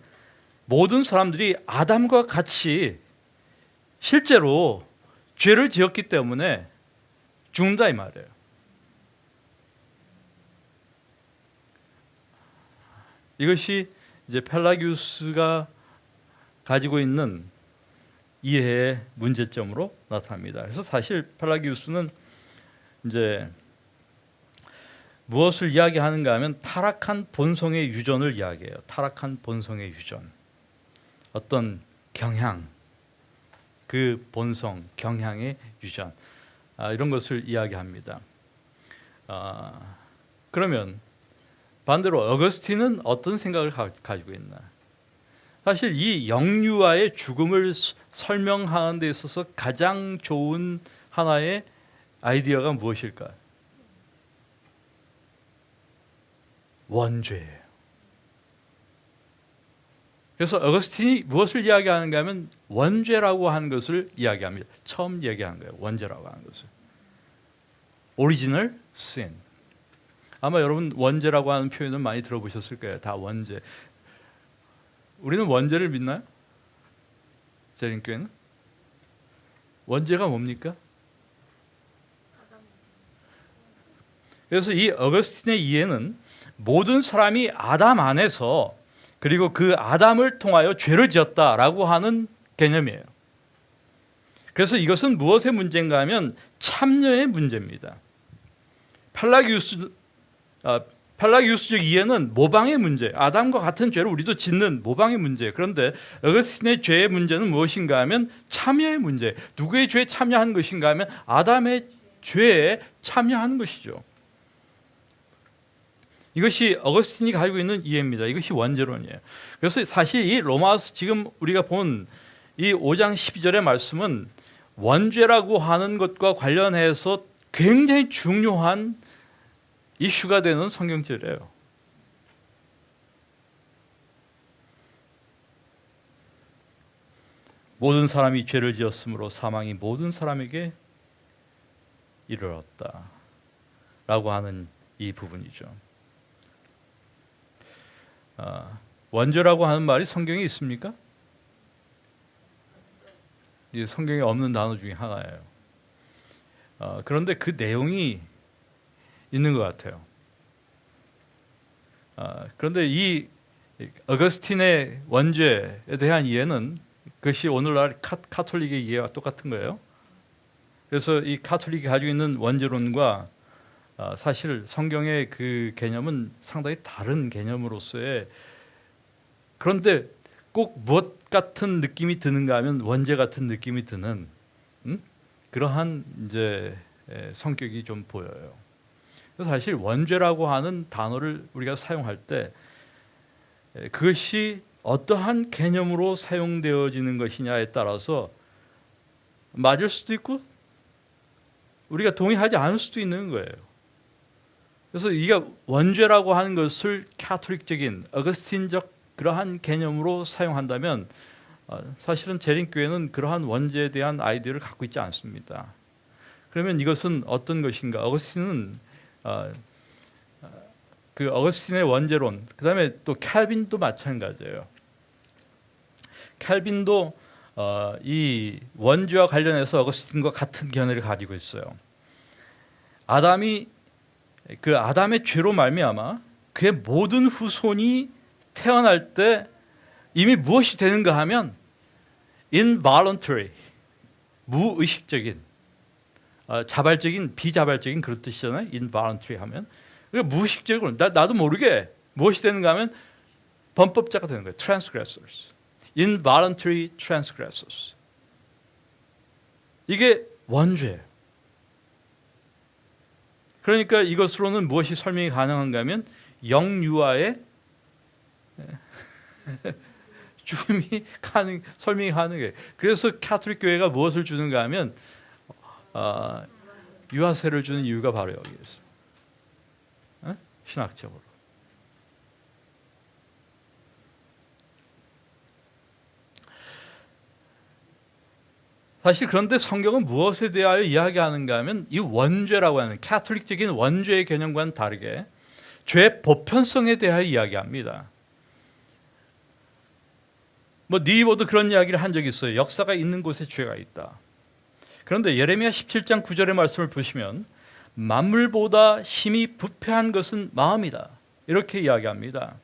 모든 사람들이 아담과 같이 실제로 죄를 지었기 때문에 죽는다 이 말이에요. 이것이 이제 펠라기우스가 가지고 있는 이해의 문제점으로 나타납니다. 그래서 사실 펠라기우스는 이제 무엇을 이야기하는가 하면 타락한 본성의 유전을 이야기해요. 타락한 본성의 유전. 어떤 경향, 그 본성, 경향의 유전, 이런 것을 이야기합니다. 그러면 반대로 어거스틴은 어떤 생각을 가지고 있나? 사실 이 영유아의 죽음을 설명하는 데 있어서 가장 좋은 하나의 아이디어가 무엇일까? 원죄예요. 그래서 어거스틴이 무엇을 이야기하는가 하면 원죄라고 하는 것을 이야기합니다. 처음 얘기한 거예요. 원죄라고 하는 것을. Original sin. 아마 여러분 원죄라고 하는 표현은 많이 들어보셨을 거예요. 다 원죄. 우리는 원죄를 믿나요? 재림교회는? 원죄가 뭡니까? 그래서 이 어거스틴의 이해는 모든 사람이 아담 안에서 그리고 그 아담을 통하여 죄를 지었다라고 하는 개념이에요. 그래서 이것은 무엇의 문제인가 하면 참여의 문제입니다. 펠라기우스적 이해는 모방의 문제, 아담과 같은 죄를 우리도 짓는 모방의 문제예요. 그런데 어거스틴의 죄의 문제는 무엇인가 하면 참여의 문제. 누구의 죄에 참여한 것인가 하면 아담의 죄에 참여하는 것이죠. 이것이 어거스틴이 가지고 있는 이해입니다. 이것이 원죄론이에요. 그래서 사실 이 로마서 지금 우리가 본 이 5장 12절의 말씀은 원죄라고 하는 것과 관련해서 굉장히 중요한 이슈가 되는 성경절이에요. 모든 사람이 죄를 지었으므로 사망이 모든 사람에게 이르렀다 라고 하는 이 부분이죠. 원죄라고 하는 말이 성경에 있습니까? 이 성경에 없는 단어 중에 하나예요. 그런데 그 내용이 있는 것 같아요. 그런데 이 어거스틴의 원죄에 대한 이해는 그것이 오늘날 카톨릭의 이해와 똑같은 거예요. 그래서 이 카톨릭이 가지고 있는 원죄론과 사실 성경의 그 개념은 상당히 다른 개념으로서의, 그런데 꼭 무엇 같은 느낌이 드는가 하면 원죄 같은 느낌이 드는 그러한 이제 성격이 좀 보여요. 그래서 사실 원죄라고 하는 단어를 우리가 사용할 때 그것이 어떠한 개념으로 사용되어지는 것이냐에 따라서 맞을 수도 있고 우리가 동의하지 않을 수도 있는 거예요. 그래서 이게 원죄라고 하는 것을 카톨릭적인 어거스틴적 그러한 개념으로 사용한다면 사실은 재림교회는 그러한 원죄에 대한 아이디어를 갖고 있지 않습니다. 그러면 이것은 어떤 것인가? 어거스틴은 그 어거스틴의 원죄론, 그 다음에 또 캘빈도 마찬가지예요. 캘빈도 이 원죄와 관련해서 어거스틴과 같은 견해를 가지고 있어요. 아담의 죄로 말미암아 그의 모든 후손이 태어날 때 이미 무엇이 되는가 하면 involuntary, 무의식적인, 자발적인, 비자발적인 그런 뜻이잖아요. involuntary 하면 무의식적으로 나도 모르게 무엇이 되는가 하면 범법자가 되는 거예요. transgressors, involuntary transgressors. 이게 원죄예요. 그러니까 이것으로는 무엇이 설명이 가능한가 하면 영유아의 죽음이 설명이 가능해요. 그래서 카톨릭 교회가 무엇을 주는가 하면 유아세를 주는 이유가 바로 여기 있어요. 신학적으로. 사실 그런데 성경은 무엇에 대하여 이야기하는가 하면 이 원죄라고 하는 카톨릭적인 원죄의 개념과는 다르게 죄 보편성에 대하여 이야기합니다. 니보도 그런 이야기를 한 적이 있어요. 역사가 있는 곳에 죄가 있다. 그런데 예레미야 17장 9절의 말씀을 보시면 만물보다 힘이 부패한 것은 마음이다. 이렇게 이야기합니다.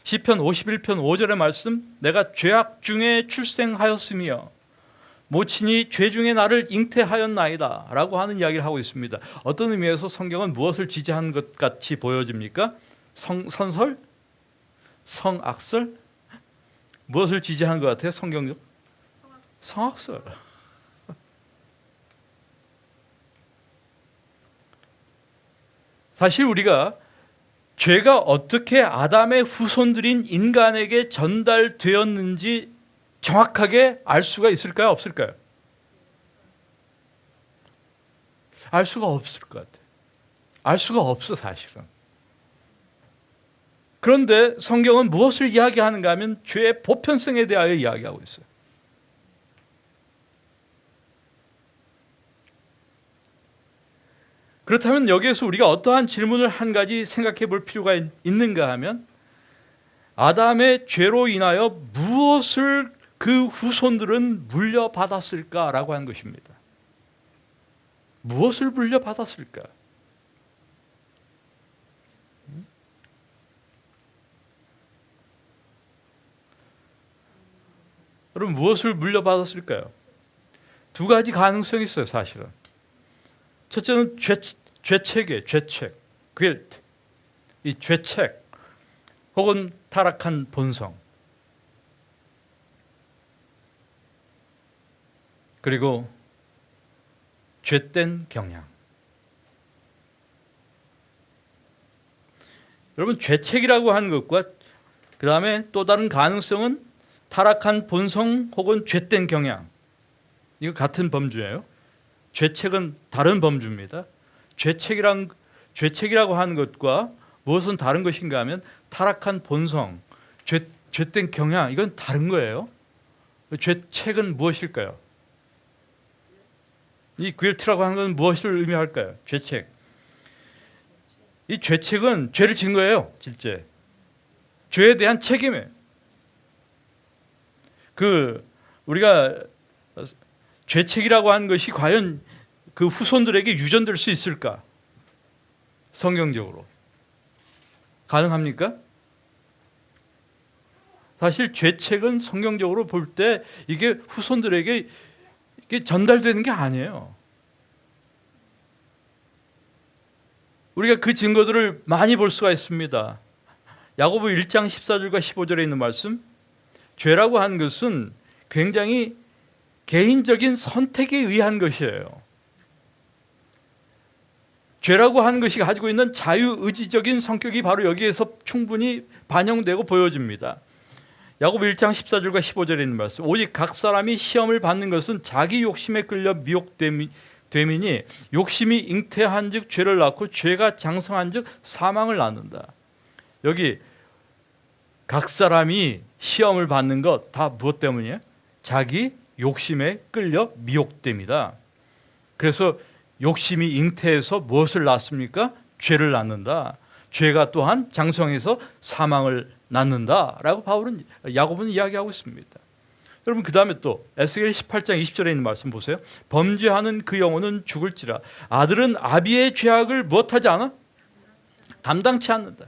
시편 51편 5절의 말씀, 내가 죄악 중에 출생하였으며 모친이 죄 중에 나를 잉태하였나이다 라고 하는 이야기를 하고 있습니다. 어떤 의미에서 성경은 무엇을 지지한 것 같이 보여집니까? 선설? 성악설? 무엇을 지지한 것 같아요? 성경적? 성악설. 사실 우리가 죄가 어떻게 아담의 후손들인 인간에게 전달되었는지 정확하게 알 수가 있을까요? 없을까요? 알 수가 없을 것 같아요. 알 수가 없어 사실은. 그런데 성경은 무엇을 이야기하는가 하면 죄의 보편성에 대하여 이야기하고 있어요. 그렇다면 여기에서 우리가 어떠한 질문을 한 가지 생각해 볼 필요가 있는가 하면 아담의 죄로 인하여 무엇을 그 후손들은 물려받았을까라고 하는 것입니다. 무엇을 물려받았을까? 여러분 무엇을 물려받았을까요? 두 가지 가능성이 있어요 사실은. 첫째는 죄책이에요. 죄책, guilt. 이 죄책 혹은 타락한 본성, 그리고 죄된 경향. 여러분 죄책이라고 하는 것과 그 다음에 또 다른 가능성은 타락한 본성 혹은 죄된 경향. 이거 같은 범주예요. 죄책은 다른 범주입니다. 죄책이라고 하는 것과 무엇은 다른 것인가 하면 타락한 본성, 죄된 경향, 이건 다른 거예요. 죄책은 무엇일까요? 이 guilt라고 하는 건 무엇을 의미할까요? 죄책. 이 죄책은 죄를 진 거예요. 실제 죄에 대한 책임이에요. 그 우리가 죄책이라고 하는 것이 과연 그 후손들에게 유전될 수 있을까? 성경적으로 가능합니까? 사실 죄책은 성경적으로 볼 때 이게 후손들에게 이게 전달되는 게 아니에요. 우리가 그 증거들을 많이 볼 수가 있습니다. 야고보 1장 14절과 15절에 있는 말씀, 죄라고 하는 것은 굉장히 개인적인 선택에 의한 것이에요. 죄라고 하는 것이 가지고 있는 자유의지적인 성격이 바로 여기에서 충분히 반영되고 보여집니다. 야고보 1장 14절과 15절에 있는 말씀, 오직 각 사람이 시험을 받는 것은 자기 욕심에 끌려 미혹됨이니 욕심이 잉태한 즉 죄를 낳고 죄가 장성한 즉 사망을 낳는다. 여기 각 사람이 시험을 받는 것 다 무엇 때문이에요? 자기 욕심에 끌려 미혹됨이다. 그래서 욕심이 잉태해서 무엇을 낳습니까? 죄를 낳는다. 죄가 또한 장성해서 사망을 낳는다라고 야고보는 이야기하고 있습니다. 여러분, 그 다음에 또 에스겔 18장 20절에 있는 말씀 보세요. 범죄하는 그 영혼은 죽을지라 아들은 아비의 죄악을 무엇하지 않아? 담당치 않는다.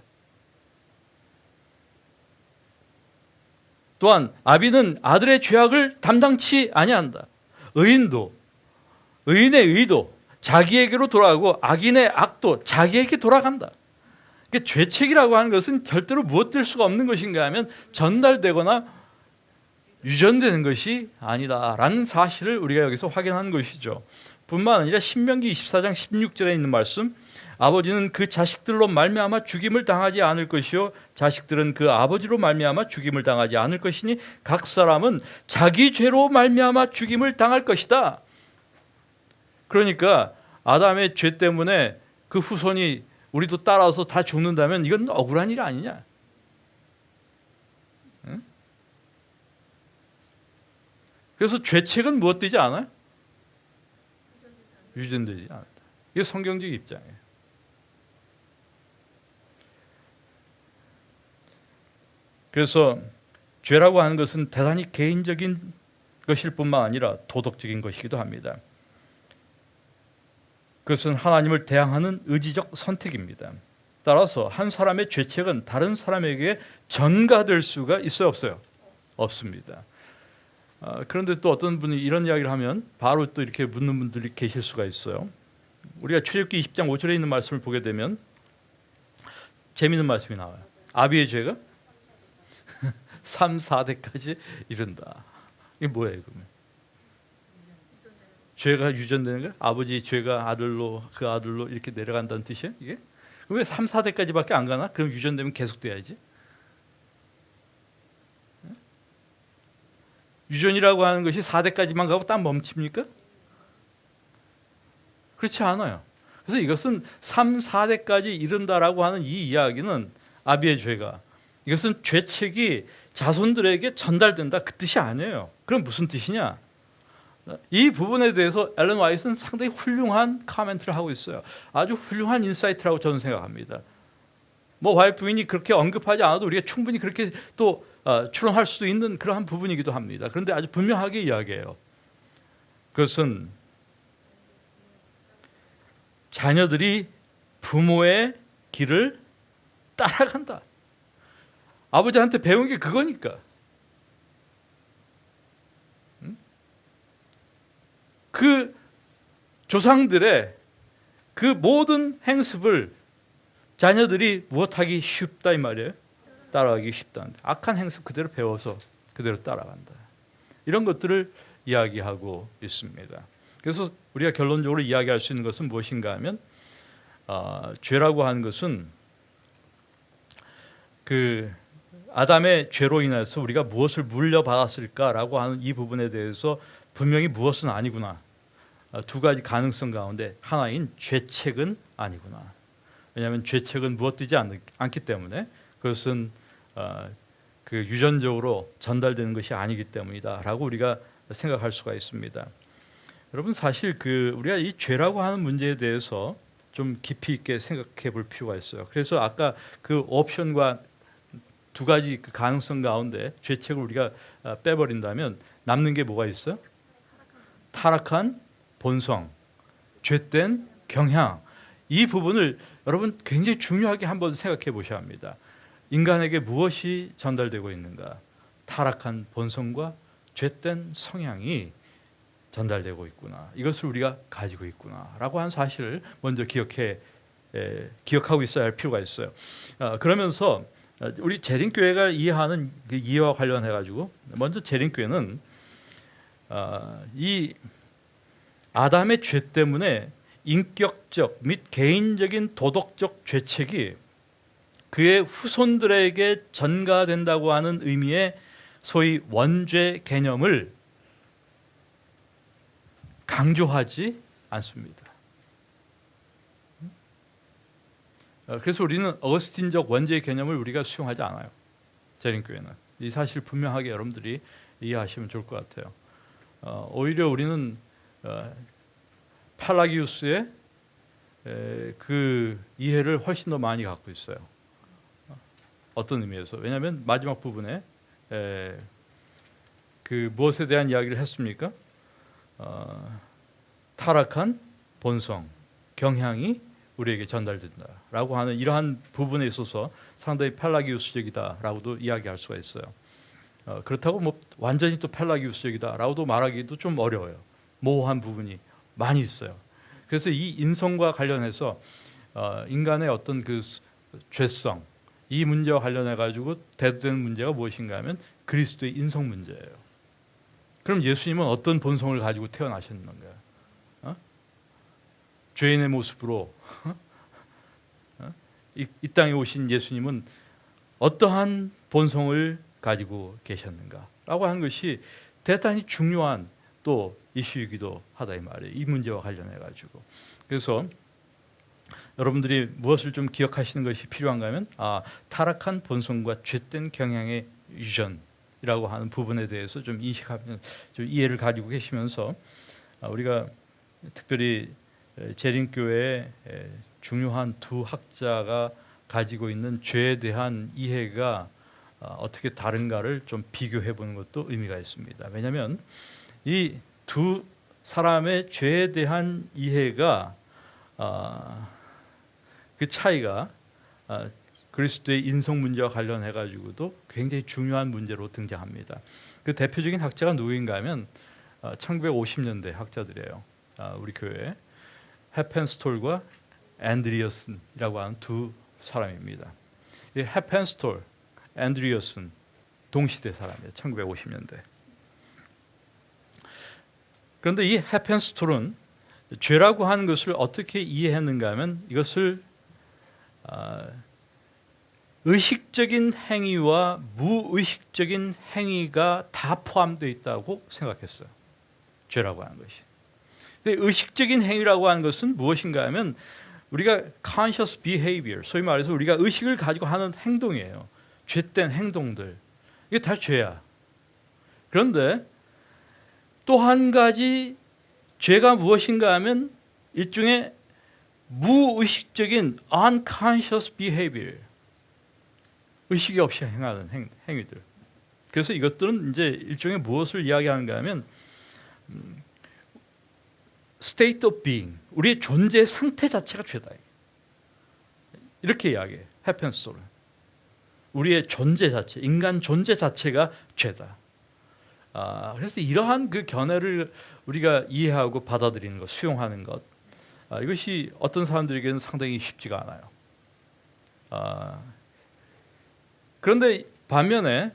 또한 아비는 아들의 죄악을 담당치 아니한다. 의인의 의도 자기에게로 돌아가고 악인의 악도 자기에게 돌아간다. 그러니까 죄책이라고 하는 것은 절대로 무엇될 수가 없는 것인가 하면 전달되거나 유전되는 것이 아니다라는 사실을 우리가 여기서 확인하는 것이죠. 뿐만 아니라 신명기 24장 16절에 있는 말씀, 아버지는 그 자식들로 말미암아 죽임을 당하지 않을 것이요 자식들은 그 아버지로 말미암아 죽임을 당하지 않을 것이니 각 사람은 자기 죄로 말미암아 죽임을 당할 것이다. 그러니까 아담의 죄 때문에 그 후손이 우리도 따라서 다 죽는다면 이건 억울한 일 아니냐? 응? 그래서 죄책은 무엇 되지 않아요? 유전되지 않는다. 이게 성경적 입장이에요. 그래서 죄라고 하는 것은 대단히 개인적인 것일 뿐만 아니라 도덕적인 것이기도 합니다. 그것은 하나님을 대항하는 의지적 선택입니다. 따라서 한 사람의 죄책은 다른 사람에게 전가될 수가 있어요, 없어요? 없습니다. 그런데 또 어떤 분이 이런 이야기를 하면 바로 또 이렇게 묻는 분들이 계실 수가 있어요. 우리가 출애굽기 20장 5절에 있는 말씀을 보게 되면 재미있는 말씀이 나와요. 아비의 죄가 3, 4대까지 이른다. 이게 뭐예요, 그러면? 죄가 유전되는 거예요? 아버지 죄가 아들로 그 아들로 이렇게 내려간다는 뜻이에요? 이게? 그럼 왜 3, 4대까지밖에 안 가나? 그럼 유전되면 계속돼야지. 유전이라고 하는 것이 4대까지만 가고 딱 멈춥니까? 그렇지 않아요. 그래서 이것은 3, 4대까지 이른다라고 하는 이 이야기는 아비의 죄가 이것은 죄책이 자손들에게 전달된다 그 뜻이 아니에요. 그럼 무슨 뜻이냐? 이 부분에 대해서 앨런 와이트는 상당히 훌륭한 코멘트를 하고 있어요. 아주 훌륭한 인사이트라고 저는 생각합니다. 뭐 와이프 부인이 그렇게 언급하지 않아도 우리가 충분히 그렇게 또 추론할 수도 있는 그러한 부분이기도 합니다. 그런데 아주 분명하게 이야기해요. 그것은 자녀들이 부모의 길을 따라간다. 아버지한테 배운 게 그거니까. 그 조상들의 그 모든 행습을 자녀들이 무엇하기 쉽다 이 말이에요. 따라가기 쉽다. 악한 행습 그대로 배워서 그대로 따라간다. 이런 것들을 이야기하고 있습니다. 그래서 우리가 결론적으로 이야기할 수 있는 것은 무엇인가 하면 죄라고 하는 것은 그 아담의 죄로 인해서 우리가 무엇을 물려받았을까라고 하는 이 부분에 대해서 분명히 무엇은 아니구나. 두 가지 가능성 가운데 하나인 죄책은 아니구나. 왜냐하면 죄책은 무엇되지 않기 때문에 그것은 그 유전적으로 전달되는 것이 아니기 때문이다라고 우리가 생각할 수가 있습니다. 여러분 사실 우리가 이 죄라고 하는 문제에 대해서 좀 깊이 있게 생각해 볼 필요가 있어요. 그래서 아까 그 옵션과 두 가지 그 가능성 가운데 죄책을 우리가 빼버린다면 남는 게 뭐가 있어요? 타락한 본성, 죄된 경향. 이 부분을 여러분 굉장히 중요하게 한번 생각해 보셔야 합니다. 인간에게 무엇이 전달되고 있는가? 타락한 본성과 죄된 성향이 전달되고 있구나. 이것을 우리가 가지고 있구나라고 하는 사실을 먼저 기억하고 있어야 할 필요가 있어요. 그러면서 우리 재림교회가 이해하는 그 이해와 관련해 가지고 먼저 재림교회는 이 아담의 죄 때문에 인격적 및 개인적인 도덕적 죄책이 그의 후손들에게 전가된다고 하는 의미의 소위 원죄 개념을 강조하지 않습니다. 그래서 우리는 어거스틴적 원죄의 개념을 우리가 수용하지 않아요. 재림교회는. 이 사실 분명하게 여러분들이 이해하시면 좋을 것 같아요. 오히려 우리는 팔라기우스의 그 이해를 훨씬 더 많이 갖고 있어요. 어떤 의미에서? 왜냐하면 마지막 부분에 그 무엇에 대한 이야기를 했습니까? 타락한 본성, 경향이 우리에게 전달된다라고 하는 이러한 부분에 있어서 상당히 팔라기우스적이다라고도 이야기할 수가 있어요. 그렇다고 뭐 완전히 또 팔라기우스적이다라고도 말하기도 좀 어려워요. 모호한 부분이 많이 있어요. 그래서 이 인성과 관련해서 인간의 어떤 그 죄성, 이 문제와 관련해 가지고 대두되는 문제가 무엇인가 하면 그리스도의 인성 문제예요. 그럼 예수님은 어떤 본성을 가지고 태어나셨는가? 죄인의 모습으로 이 땅에 오신 예수님은 어떠한 본성을 가지고 계셨는가라고 하는 것이 대단히 중요한 또 이슈이기도 하다 이 말이에요. 이 문제와 관련해 가지고. 그래서 여러분들이 무엇을 좀 기억하시는 것이 필요한가 하면 타락한 본성과 죄된 경향의 유전이라고 하는 부분에 대해서 좀 인식하면, 좀 이해를 가지고 계시면서 우리가 특별히 재림교회의 중요한 두 학자가 가지고 있는 죄에 대한 이해가 어떻게 다른가를 좀 비교해 보는 것도 의미가 있습니다. 왜냐하면 이 두 사람의 죄에 대한 이해가 그 차이가 그리스도의 인성 문제와 관련해 가지고도 굉장히 중요한 문제로 등장합니다. 그 대표적인 학자가 누구인가 하면 1950년대 학자들이에요. 우리 교회 헤펜스톨과 앤드리어슨이라고 하는 두 사람입니다. 이 헤펜스톨, 앤드리어슨 동시대 사람이에요. 1950년대. 그런데 이 헤펜스톨은 죄라고 하는 것을 어떻게 이해했는가 하면 이것을 의식적인 행위와 무의식적인 행위가 다 포함되어 있다고 생각했어요. 죄라고 하는 것이. 근데 의식적인 행위라고 하는 것은 무엇인가 하면 우리가 conscious behavior, 소위 말해서 우리가 의식을 가지고 하는 행동이에요. 죄된 행동들. 이게 다 죄야. 그런데 또 한 가지 죄가 무엇인가 하면 일종의 무의식적인 unconscious behavior, 의식이 없이 행하는 행위들. 그래서 이것들은 이제 일종의 무엇을 이야기하는가 하면 state of being, 우리의 존재 상태 자체가 죄다. 이렇게 이야기해. 헤펜스톨은 우리의 존재 자체, 인간 존재 자체가 죄다. 그래서 이러한 그 견해를 우리가 이해하고 받아들이는 것, 수용하는 것, 이것이 어떤 사람들에게는 상당히 쉽지가 않아요. 그런데 반면에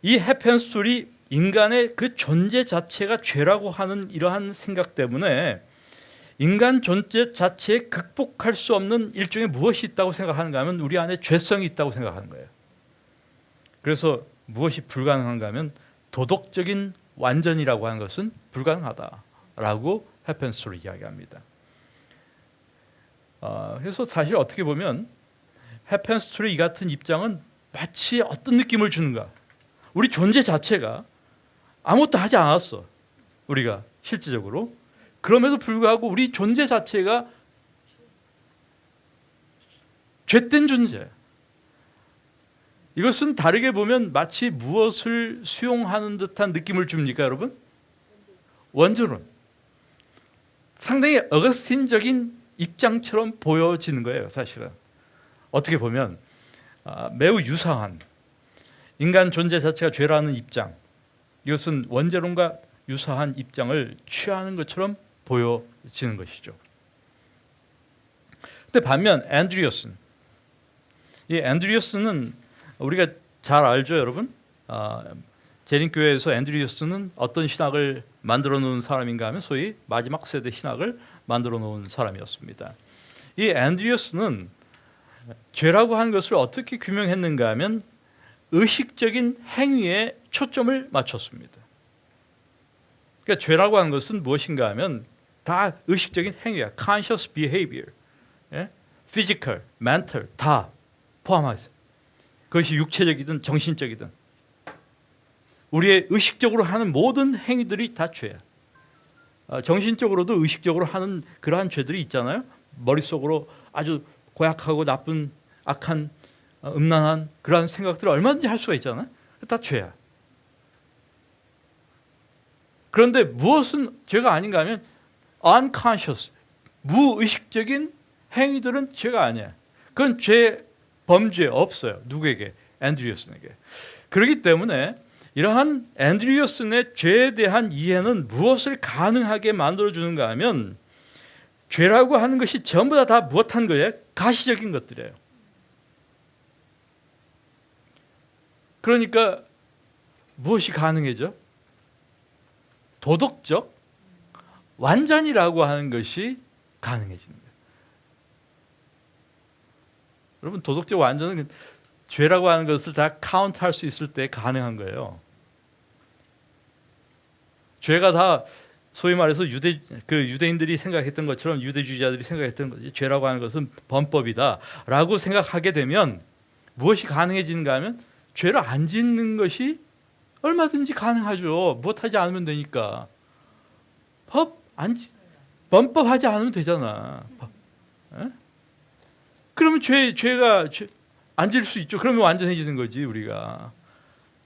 이 헤펜스톨이 인간의 그 존재 자체가 죄라고 하는 이러한 생각 때문에 인간 존재 자체에 극복할 수 없는 일종의 무엇이 있다고 생각하는가 하면 우리 안에 죄성이 있다고 생각하는 거예요. 그래서 무엇이 불가능한가 하면 도덕적인 완전이라고 하는 것은 불가능하다라고 헤펜스톨이 이야기합니다. 그래서 사실 어떻게 보면 헤펜스톨의 이 같은 입장은 마치 어떤 느낌을 주는가, 우리 존재 자체가 아무것도 하지 않았어. 우리가 실질적으로. 그럼에도 불구하고 우리 존재 자체가 죄된 존재, 이것은 다르게 보면 마치 무엇을 수용하는 듯한 느낌을 줍니까, 여러분? 원죄론. 상당히 어거스틴적인 입장처럼 보여지는 거예요, 사실은. 어떻게 보면 매우 유사한 인간 존재 자체가 죄라는 입장, 이것은 원죄론과 유사한 입장을 취하는 것처럼 보여지는 것이죠. 근데 반면 앤드리어슨, 이 앤드리어스는 우리가 잘 알죠, 여러분? 재림교회에서 앤드리어스는 어떤 신학을 만들어 놓은 사람인가 하면 소위 마지막 세대 신학을 만들어 놓은 사람이었습니다. 이 앤드리어스는 죄라고 하는 것을 어떻게 규명했는가 하면 의식적인 행위에 초점을 맞췄습니다. 그러니까 죄라고 하는 것은 무엇인가 하면 다 의식적인 행위야. conscious behavior, physical, mental 다 포함하죠. 그것이 육체적이든 정신적이든 우리의 의식적으로 하는 모든 행위들이 다 죄야. 정신적으로도 의식적으로 하는 그러한 죄들이 있잖아요. 머릿속으로 아주 고약하고 나쁜 악한 음란한 그러한 생각들을 얼마든지 할 수가 있잖아요. 다 죄야. 그런데 무엇은 죄가 아닌가 하면 unconscious, 무의식적인 행위들은 죄가 아니야. 그건 죄, 범죄 없어요. 누구에게? 앤드리어슨에게. 그렇기 때문에 이러한 앤드리어슨의 죄에 대한 이해는 무엇을 가능하게 만들어주는가 하면 죄라고 하는 것이 전부 다 무엇한 거예요? 가시적인 것들이에요. 그러니까 무엇이 가능해져? 도덕적 완전이라고 하는 것이 가능해지는 거예요. 여러분, 도덕적 완전은 죄라고 하는 것을 다 카운트할 수 있을 때 가능한 거예요. 죄가 다 소위 말해서 유대인들이 생각했던 것처럼 유대주의자들이 생각했던 것이 죄라고 하는 것은 범법이다라고 생각하게 되면 무엇이 가능해지는가 하면 죄를 안 짓는 것이 얼마든지 가능하죠. 무엇하지 않으면 되니까. 범법하지 않으면 되잖아. 그러면 죄가 안 질 수 있죠. 그러면 완전해지는 거지, 우리가.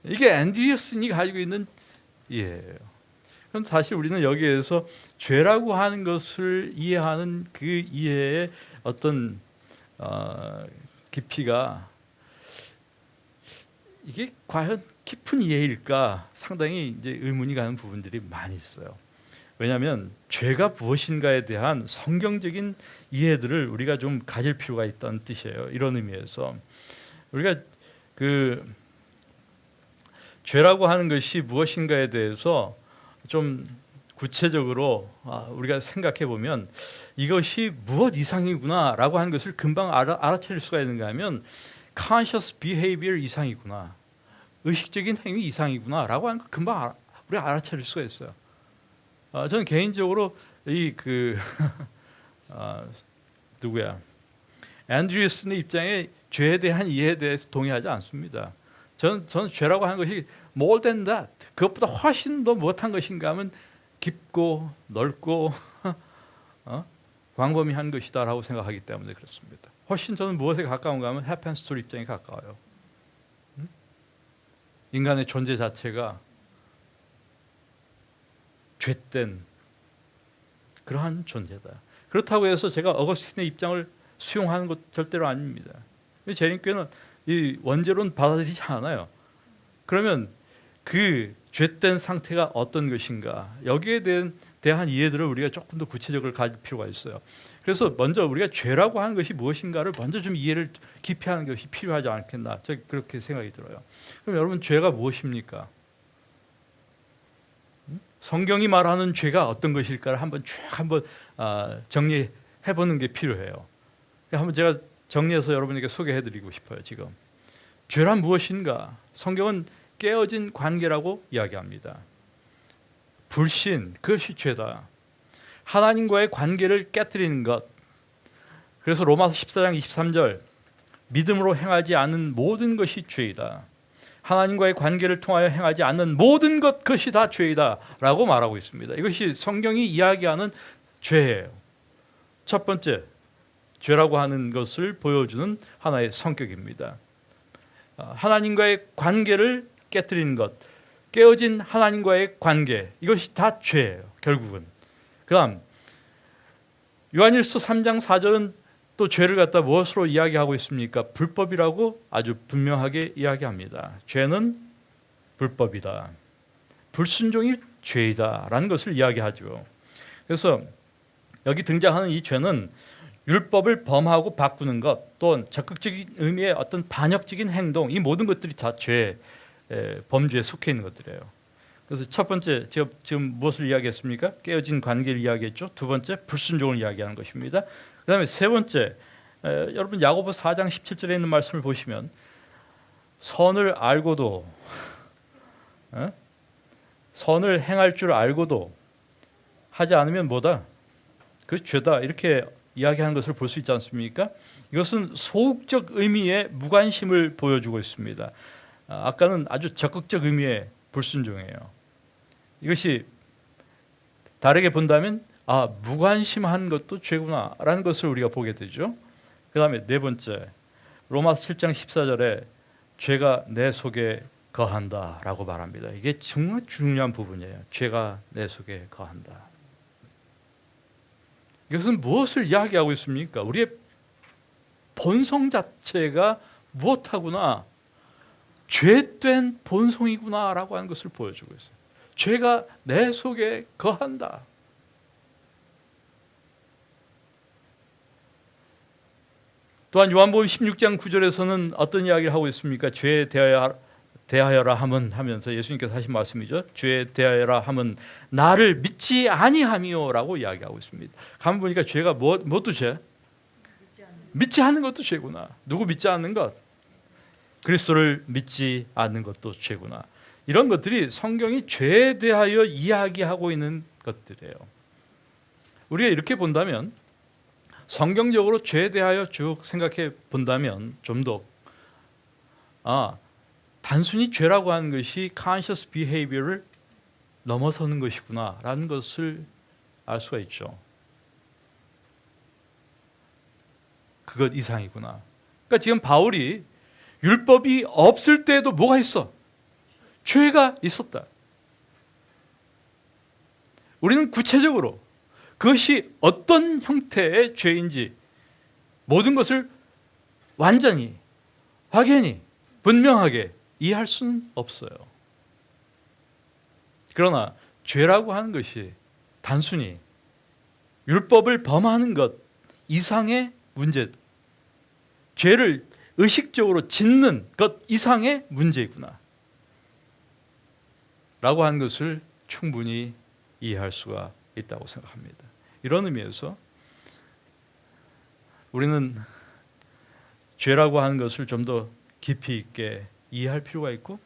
이게 앤드리어슨이 가지고 있는 이해예요. 그럼 사실 우리는 여기에서 죄라고 하는 것을 이해하는 그 이해의 어떤 깊이가 이게 과연 깊은 이해일까 상당히 이제 의문이 가는 부분들이 많이 있어요. 왜냐하면 죄가 무엇인가에 대한 성경적인 이해들을 우리가 좀 가질 필요가 있다는 뜻이에요. 이런 의미에서 우리가 그 죄라고 하는 것이 무엇인가에 대해서 좀 구체적으로 우리가 생각해 보면 이것이 무엇 이상이구나라고 하는 것을 금방 알아차릴 수가 있는가 하면 conscious behavior 이상이구나, 의식적인 행위 이상이구나라고 하는 걸 금방 우리가 알아차릴 수가 있어요. 저는 개인적으로 누구야? 앤드리어슨의 입장에 죄에 대한 이해에 대해서 동의하지 않습니다. 저는 죄라고 하는 것이 more than that, 그것보다 훨씬 더 못한 것인가 하면 깊고 넓고 광범위한 것이다라고 생각하기 때문에 그렇습니다. 훨씬 저는 무엇에 가까운가 하면 해펜스톨 입장에 가까워요. 인간의 존재 자체가 죄된 그러한 존재다. 그렇다고 해서 제가 어거스틴의 입장을 수용하는 것 절대로 아닙니다. 재림교회는 이 원죄론 받아들이지 않아요. 그러면 그 죄된 상태가 어떤 것인가, 여기에 대한 이해들을 우리가 조금 더 구체적으로 가질 필요가 있어요. 그래서 먼저 우리가 죄라고 하는 것이 무엇인가를 먼저 좀 이해를 깊이 하는 것이 필요하지 않겠나, 제가 그렇게 생각이 들어요. 그럼 여러분, 죄가 무엇입니까? 성경이 말하는 죄가 어떤 것일까를 한번 정리해 보는 게 필요해요. 한번 제가 정리해서 여러분에게 소개해 드리고 싶어요. 지금 죄란 무엇인가? 성경은 깨어진 관계라고 이야기합니다. 불신, 그것이 죄다. 하나님과의 관계를 깨뜨리는 것. 그래서 로마서 14장 23절, 믿음으로 행하지 않는 모든 것이 죄이다. 하나님과의 관계를 통하여 행하지 않는 모든 것, 그것이 다 죄이다 라고 말하고 있습니다. 이것이 성경이 이야기하는 죄예요. 첫 번째, 죄라고 하는 것을 보여주는 하나의 성격입니다. 하나님과의 관계를 깨뜨리는 것, 깨어진 하나님과의 관계, 이것이 다 죄예요, 결국은. 그다음 요한일서 3장 4절은 또 죄를 갖다 무엇으로 이야기하고 있습니까? 불법이라고 아주 분명하게 이야기합니다. 죄는 불법이다. 불순종이 죄이다라는 것을 이야기하죠. 그래서 여기 등장하는 이 죄는 율법을 범하고 바꾸는 것, 또는 적극적인 의미의 어떤 반역적인 행동, 이 모든 것들이 다 죄, 범죄에 속해 있는 것들이에요. 그래서 첫 번째, 제가 지금 무엇을 이야기했습니까? 깨어진 관계를 이야기했죠. 두 번째, 불순종을 이야기하는 것입니다. 그 다음에 세 번째, 여러분 야고보 4장 17절에 있는 말씀을 보시면 선을 알고도 선을 행할 줄 알고도 하지 않으면 뭐다? 그 죄다, 이렇게 이야기하는 것을 볼 수 있지 않습니까? 이것은 소극적 의미의 무관심을 보여주고 있습니다. 아까는 아주 적극적 의미의 불순종이에요. 이것이 다르게 본다면 무관심한 것도 죄구나라는 것을 우리가 보게 되죠. 그 다음에 네 번째, 로마서 7장 14절에 죄가 내 속에 거한다라고 말합니다. 이게 정말 중요한 부분이에요. 죄가 내 속에 거한다. 이것은 무엇을 이야기하고 있습니까? 우리의 본성 자체가 무엇하구나, 죄된 본성이구나라고 하는 것을 보여주고 있어요. 죄가 내 속에 거한다. 또한 요한복음 16장 9절에서는 어떤 이야기를 하고 있습니까? 죄에 대하여라 함은 하면서 예수님께서 하신 말씀이죠. 죄에 대하여라 함은 나를 믿지 아니함이요라고 이야기하고 있습니다. 가만 보니까 죄가 무엇도 죄? 믿지 않는 것도 죄구나. 누구 믿지 않는 것? 그리스도를 믿지 않는 것도 죄구나. 이런 것들이 성경이 죄에 대하여 이야기하고 있는 것들이에요. 우리가 이렇게 본다면, 성경적으로 죄에 대하여 쭉 생각해 본다면 좀 더 단순히 죄라고 하는 것이 conscious behavior를 넘어서는 것이구나 라는 것을 알 수가 있죠. 그것 이상이구나. 그러니까 지금 바울이 율법이 없을 때에도 뭐가 있어? 죄가 있었다. 우리는 구체적으로 그것이 어떤 형태의 죄인지 모든 것을 완전히, 확연히, 분명하게 이해할 수는 없어요. 그러나 죄라고 하는 것이 단순히 율법을 범하는 것 이상의 문제, 죄를 의식적으로 짓는 것 이상의 문제이구나 라고 하는 것을 충분히 이해할 수가 있다고 생각합니다. 이런 의미에서 우리는 죄라고 하는 것을 좀 더 깊이 있게 이해할 필요가 있고,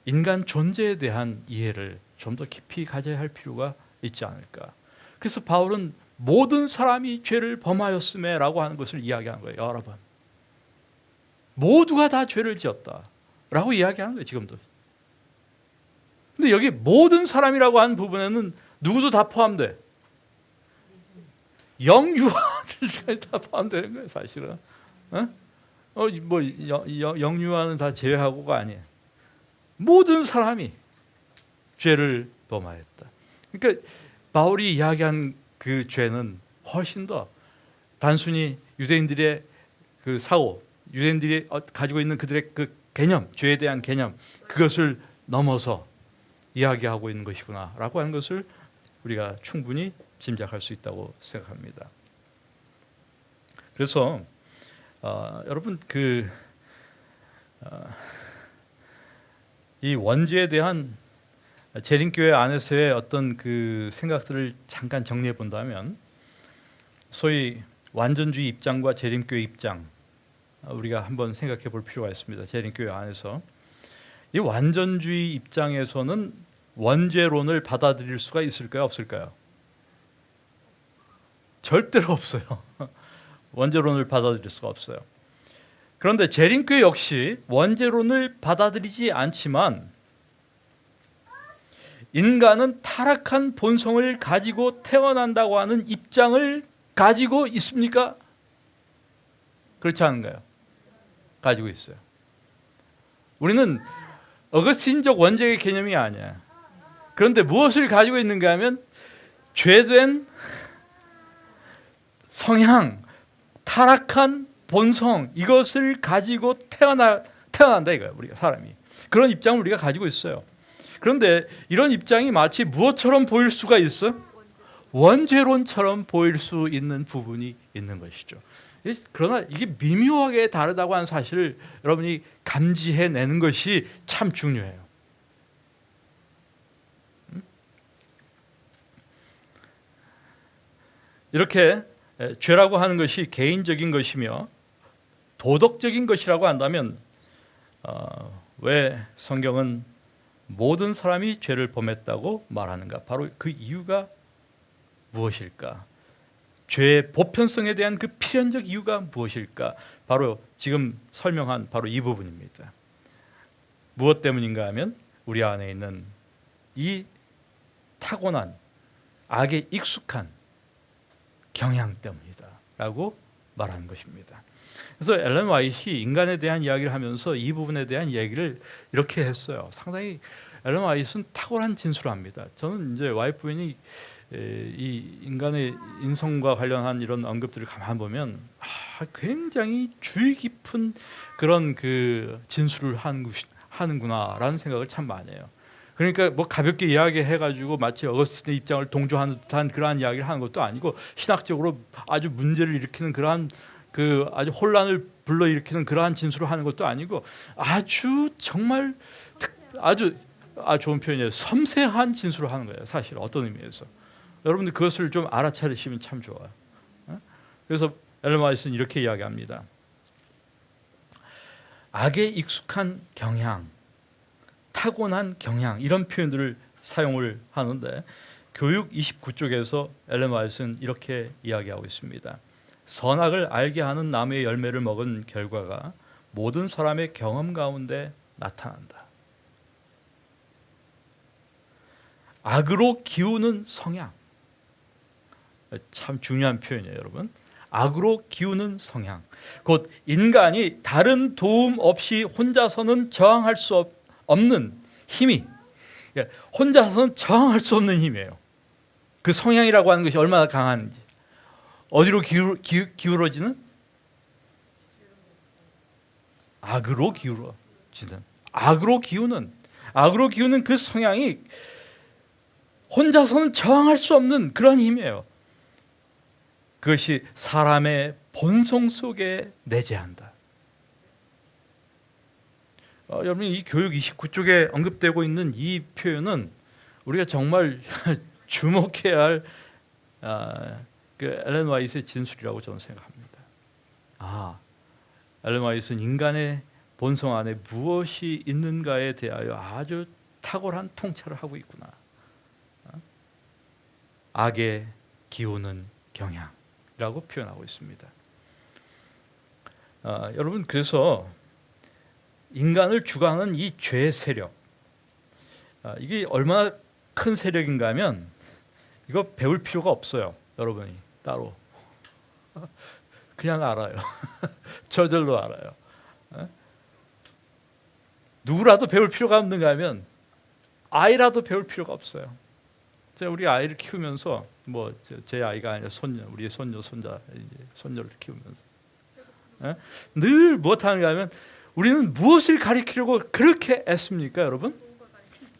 인간 존재에 대한 이해를 좀 더 깊이 가져야 할 필요가 있지 않을까. 그래서 바울은 모든 사람이 죄를 범하였음에 라고 하는 것을 이야기하는 거예요. 여러 번 모두가 다 죄를 지었다 라고 이야기하는 거예요. 지금도. 근데 여기 모든 사람이라고 하는 부분에는 누구도 다 포함돼. 영유아들까지 다 포함되는 거예요, 사실은. 영유아는 다 제외하고가 아니에요. 모든 사람이 죄를 범하였다. 그러니까 바울이 이야기한 그 죄는 훨씬 더 단순히 유대인들의 그 사고, 유대인들이 가지고 있는 그들의 그 개념, 죄에 대한 개념, 그것을 넘어서 이야기하고 있는 것이구나라고 하는 것을 우리가 충분히 짐작할 수 있다고 생각합니다. 그래서 여러분 이 원죄에 대한 재림교회 안에서의 어떤 그 생각들을 잠깐 정리해 본다면, 소위 완전주의 입장과 재림교회 입장, 우리가 한번 생각해 볼 필요가 있습니다. 재림교회 안에서 이 완전주의 입장에서는 원죄론을 받아들일 수가 있을까요, 없을까요? 절대로 없어요. 원죄론을 받아들일 수가 없어요. 그런데 재림교회 역시 원죄론을 받아들이지 않지만, 인간은 타락한 본성을 가지고 태어난다고 하는 입장을 가지고 있습니까? 그렇지 않은가요? 가지고 있어요. 우리는 어거스틴적 원죄의 개념이 아니야. 그런데 무엇을 가지고 있는가 하면 죄된 성향, 타락한 본성, 이것을 가지고 태어난다 이거야. 우리가 사람이 그런 입장을 우리가 가지고 있어요. 그런데 이런 입장이 마치 무엇처럼 보일 수가 있어? 원죄론처럼 보일 수 있는 부분이 있는 것이죠. 그러나 이게 미묘하게 다르다고 하는 사실을 여러분이 감지해내는 것이 참 중요해요. 이렇게 죄라고 하는 것이 개인적인 것이며 도덕적인 것이라고 한다면 왜 성경은 모든 사람이 죄를 범했다고 말하는가? 바로 그 이유가 무엇일까? 죄의 보편성에 대한 그 필연적 이유가 무엇일까? 바로 지금 설명한 바로 이 부분입니다. 무엇 때문인가 하면 우리 안에 있는 이 타고난 악에 익숙한 경향 때문이다 라고 말하는 것입니다. 그래서 엘렌 화이트이 인간에 대한 이야기를 하면서 이 부분에 대한 얘기를 이렇게 했어요. 상당히 엘렌 화이트는 탁월한 진술을 합니다. 저는 이제 와이프 부인이 이 인간의 인성과 관련한 이런 언급들을 가만 보면 굉장히 주의 깊은 그런 그 진술을 하는구나라는 생각을 참 많이 해요. 그러니까 뭐 가볍게 이야기해가지고 마치 어거스틴의 입장을 동조하는 듯한 그러한 이야기를 하는 것도 아니고 신학적으로 아주 문제를 일으키는 그러한 그 아주 혼란을 불러일으키는 그러한 진술을 하는 것도 아니고 아주 정말 아주 좋은 표현이에요. 섬세한 진술을 하는 거예요. 사실 어떤 의미에서 여러분들 그것을 좀 알아차리시면 참 좋아요. 그래서 엘렌 화이트는 이렇게 이야기합니다. 악에 익숙한 경향, 타고난 경향 이런 표현들을 사용을 하는데 교육 29쪽에서 엘렌 화이트는 이렇게 이야기하고 있습니다. 선악을 알게 하는 나무의 열매를 먹은 결과가 모든 사람의 경험 가운데 나타난다. 악으로 기우는 성향. 참 중요한 표현이에요, 여러분. 악으로 기우는 성향. 곧 인간이 다른 도움 없이 혼자서는 저항할 수 없는 힘이, 혼자서는 저항할 수 없는 힘이에요. 그 성향이라고 하는 것이 얼마나 강한지. 어디로 기울어지는? 악으로 기울어지는. 악으로 기우는 그 성향이 혼자서는 저항할 수 없는 그런 힘이에요. 그것이 사람의 본성 속에 내재한다. 여러분 이 교육 29쪽에 언급되고 있는 이 표현은 우리가 정말 주목해야 할 그 엘렌 화이트의 진술이라고 저는 생각합니다. 엘렌 화이트는 인간의 본성 안에 무엇이 있는가에 대하여 아주 탁월한 통찰을 하고 있구나. 악에 기우는 경향이라고 표현하고 있습니다. 여러분 그래서 인간을 주관하는 이 죄의 세력, 이게 얼마나 큰 세력인가 하면 이거 배울 필요가 없어요. 여러분이 따로 그냥 알아요. 저절로 알아요. 누구라도 배울 필요가 없는가 하면 아이라도 배울 필요가 없어요. 제가 우리 아이를 키우면서 뭐 제 아이가 아니라 손녀, 우리 손녀, 손자, 손녀를 키우면서 늘 무엇하는가 하면 우리는 무엇을 가리키려고 그렇게 애씁니까, 여러분?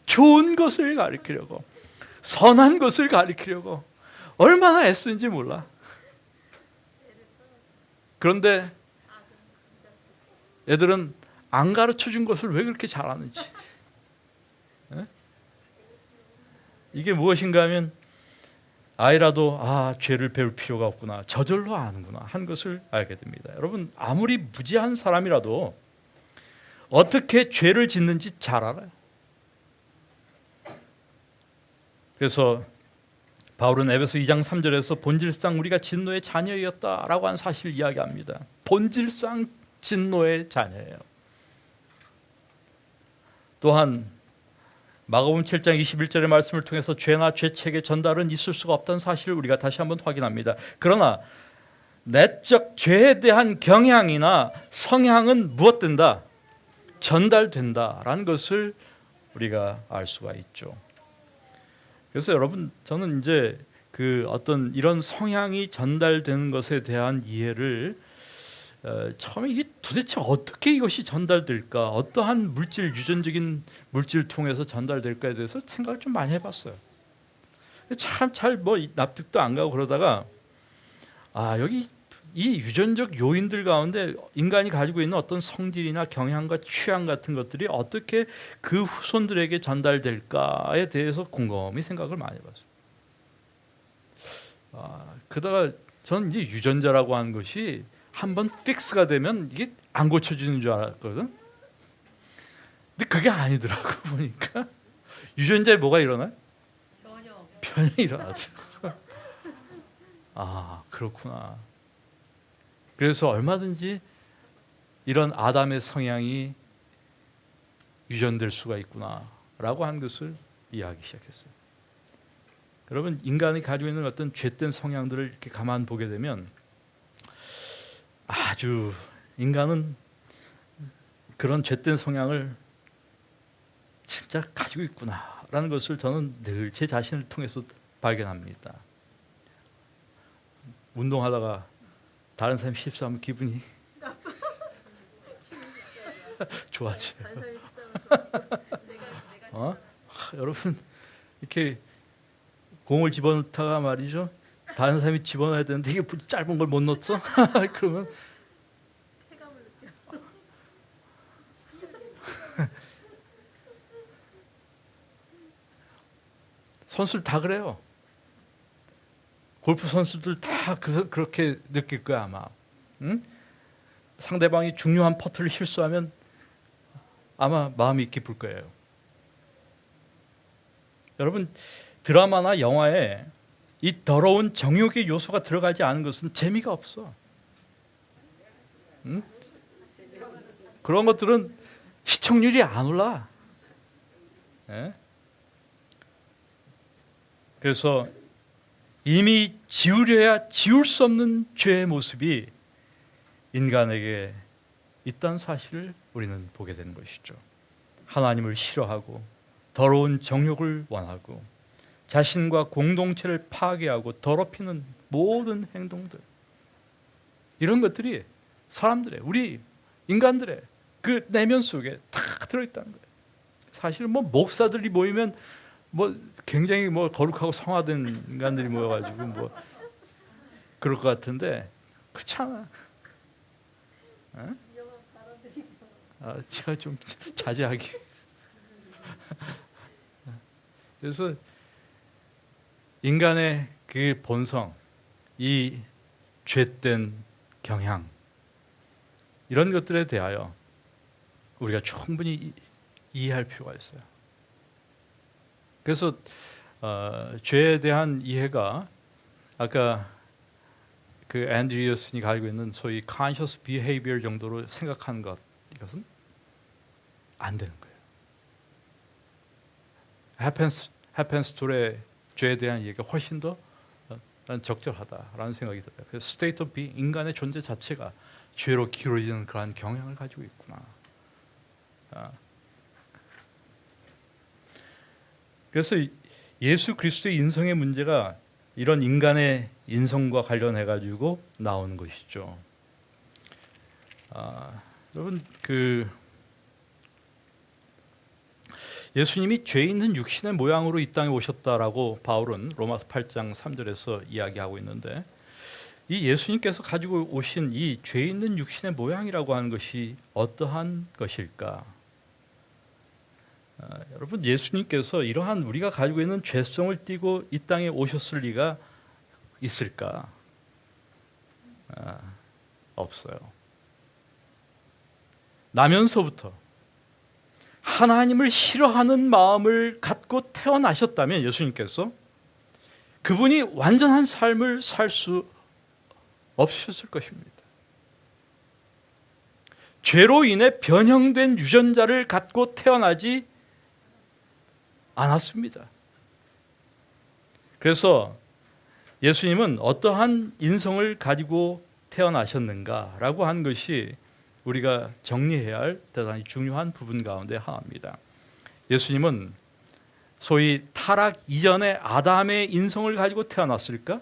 좋은 것을 가리키려고, 선한 것을 가리키려고 얼마나 애쓰는지 몰라. 그런데 애들은 안 가르쳐준 것을 왜 그렇게 잘하는지. 이게 무엇인가 하면 아이라도 죄를 배울 필요가 없구나, 저절로 아는구나 한 것을 알게 됩니다. 여러분 아무리 무지한 사람이라도 어떻게 죄를 짓는지 잘 알아요. 그래서 바울은 에베소 2장 3절에서 본질상 우리가 진노의 자녀였다라고 하는 사실을 이야기합니다. 본질상 진노의 자녀예요. 또한 마가복음 7장 21절의 말씀을 통해서 죄나 죄책의 전달은 있을 수가 없다는 사실을 우리가 다시 한번 확인합니다. 그러나 내적 죄에 대한 경향이나 성향은 무엇 된다? 전달된다라는 것을 우리가 알 수가 있죠. 그래서 여러분, 저는 이제 그 어떤 이런 성향이 전달되는 것에 대한 이해를 처음에 이게 도대체 어떻게 이것이 전달될까, 어떠한 물질, 유전적인 물질을 통해서 전달될까에 대해서 생각을 좀 많이 해봤어요. 참 잘 뭐 납득도 안 가고 그러다가 여기 이 유전적 요인들 가운데 인간이 가지고 있는 어떤 성질이나 경향과 취향 같은 것들이 어떻게 그 후손들에게 전달될까에 대해서 곰곰이 생각을 많이 해봤어요. 그러다가 전 이제 유전자라고 하는 것이 한번 픽스가 되면 이게 안 고쳐지는 줄 알았거든. 근데 그게 아니더라고. 보니까 유전자에 뭐가 일어나요? 변형이 일어나더라고. 그렇구나. 그래서 얼마든지 이런 아담의 성향이 유전될 수가 있구나라고 하는 것을 이해하기 시작했어요. 여러분, 인간이 가지고 있는 어떤 죄된 성향들을 이렇게 가만 보게 되면 아주 인간은 그런 죄된 성향을 진짜 가지고 있구나라는 것을 저는 늘 제 자신을 통해서 발견합니다. 운동하다가 다른 사람이 실수하면 기분이 좋아져요. 여러분, 이렇게 공을 집어넣다가 말이죠, 다른 사람이 집어넣어야 되는데 이게 짧은 걸 못 넣었어? 그러면 선수들 다 그래요. 골프 선수들 다 그렇게 느낄 거야 아마. 응? 상대방이 중요한 퍼트를 실수하면 아마 마음이 기쁠 거예요. 여러분, 드라마나 영화에 이 더러운 정욕의 요소가 들어가지 않은 것은 재미가 없어. 응? 그런 것들은 시청률이 안 올라. 예? 그래서 이미 지우려야 지울 수 없는 죄의 모습이 인간에게 있다는 사실을 우리는 보게 되는 것이죠. 하나님을 싫어하고 더러운 정욕을 원하고 자신과 공동체를 파괴하고 더럽히는 모든 행동들, 이런 것들이 사람들의, 우리 인간들의 그 내면 속에 다 들어있다는 거예요. 사실은 뭐 목사들이 모이면 뭐 굉장히 뭐 거룩하고 성화된 인간들이 모여가지고 뭐 그럴 것 같은데 그렇지 않아. 제가 좀 자제하기. 그래서 인간의 그 본성, 이 죄된 경향, 이런 것들에 대하여 우리가 충분히 이해할 필요가 있어요. 그래서 죄에 대한 이해가 아까 그 앤드리어슨이 가지고 있는 소위 conscious behavior 정도로 생각하는 것, 이것은 안 되는 거예요. happens to의 죄에 대한 이해가 훨씬 더 적절하다라는 생각이 들어요. 그래서 state of being, 인간의 존재 자체가 죄로 기울어지는 그러한 경향을 가지고 있구나. 그래서 예수 그리스도의 인성의 문제가 이런 인간의 인성과 관련해 가지고 나오는 것이죠. 여러분, 예수님이 죄 있는 육신의 모양으로 이 땅에 오셨다라고 바울은 로마서 8장 3절에서 이야기하고 있는데, 이 예수님께서 가지고 오신 이 죄 있는 육신의 모양이라고 하는 것이 어떠한 것일까? 여러분, 예수님께서 이러한 우리가 가지고 있는 죄성을 띠고 이 땅에 오셨을 리가 있을까? 없어요. 나면서부터 하나님을 싫어하는 마음을 갖고 태어나셨다면 예수님께서 그분이 완전한 삶을 살 수 없으셨을 것입니다. 죄로 인해 변형된 유전자를 갖고 태어나지 않았습니다. 그래서 예수님은 어떠한 인성을 가지고 태어나셨는가라고 하는 것이 우리가 정리해야 할 대단히 중요한 부분 가운데 하나입니다. 예수님은 소위 타락 이전의 아담의 인성을 가지고 태어났을까?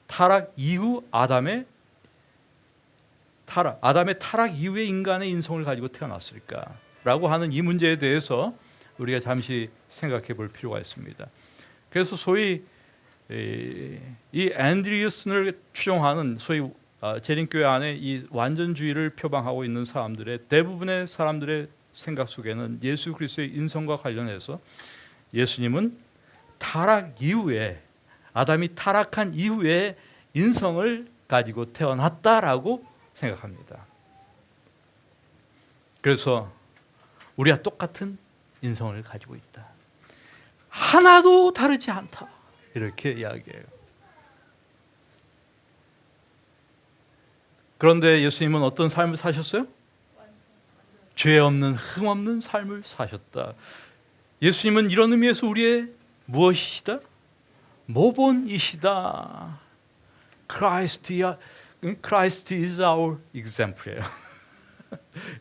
타락 이후 아담의 타락 이후의 인간의 인성을 가지고 태어났을까? 라고 하는 이 문제에 대해서 우리가 잠시 생각해 볼 필요가 있습니다. 그래서 소위 이 앤드리우슨을 추종하는 소위 재림교회 안에 이 완전주의를 표방하고 있는 사람들의 대부분의 사람들의 생각 속에는 예수 그리스도의 인성과 관련해서 예수님은 타락 이후에 아담이 타락한 이후에 인성을 가지고 태어났다라고 생각합니다. 그래서 우리와 똑같은 인성을 가지고 있다. 하나도 다르지 않다. 이렇게 이야기해요. 그런데 예수님은 어떤 삶을 사셨어요? 죄 없는 흠 없는 삶을 사셨다. 예수님은 이런 의미에서 우리의 무엇이시다? 모본이시다. Christ is our example이에요.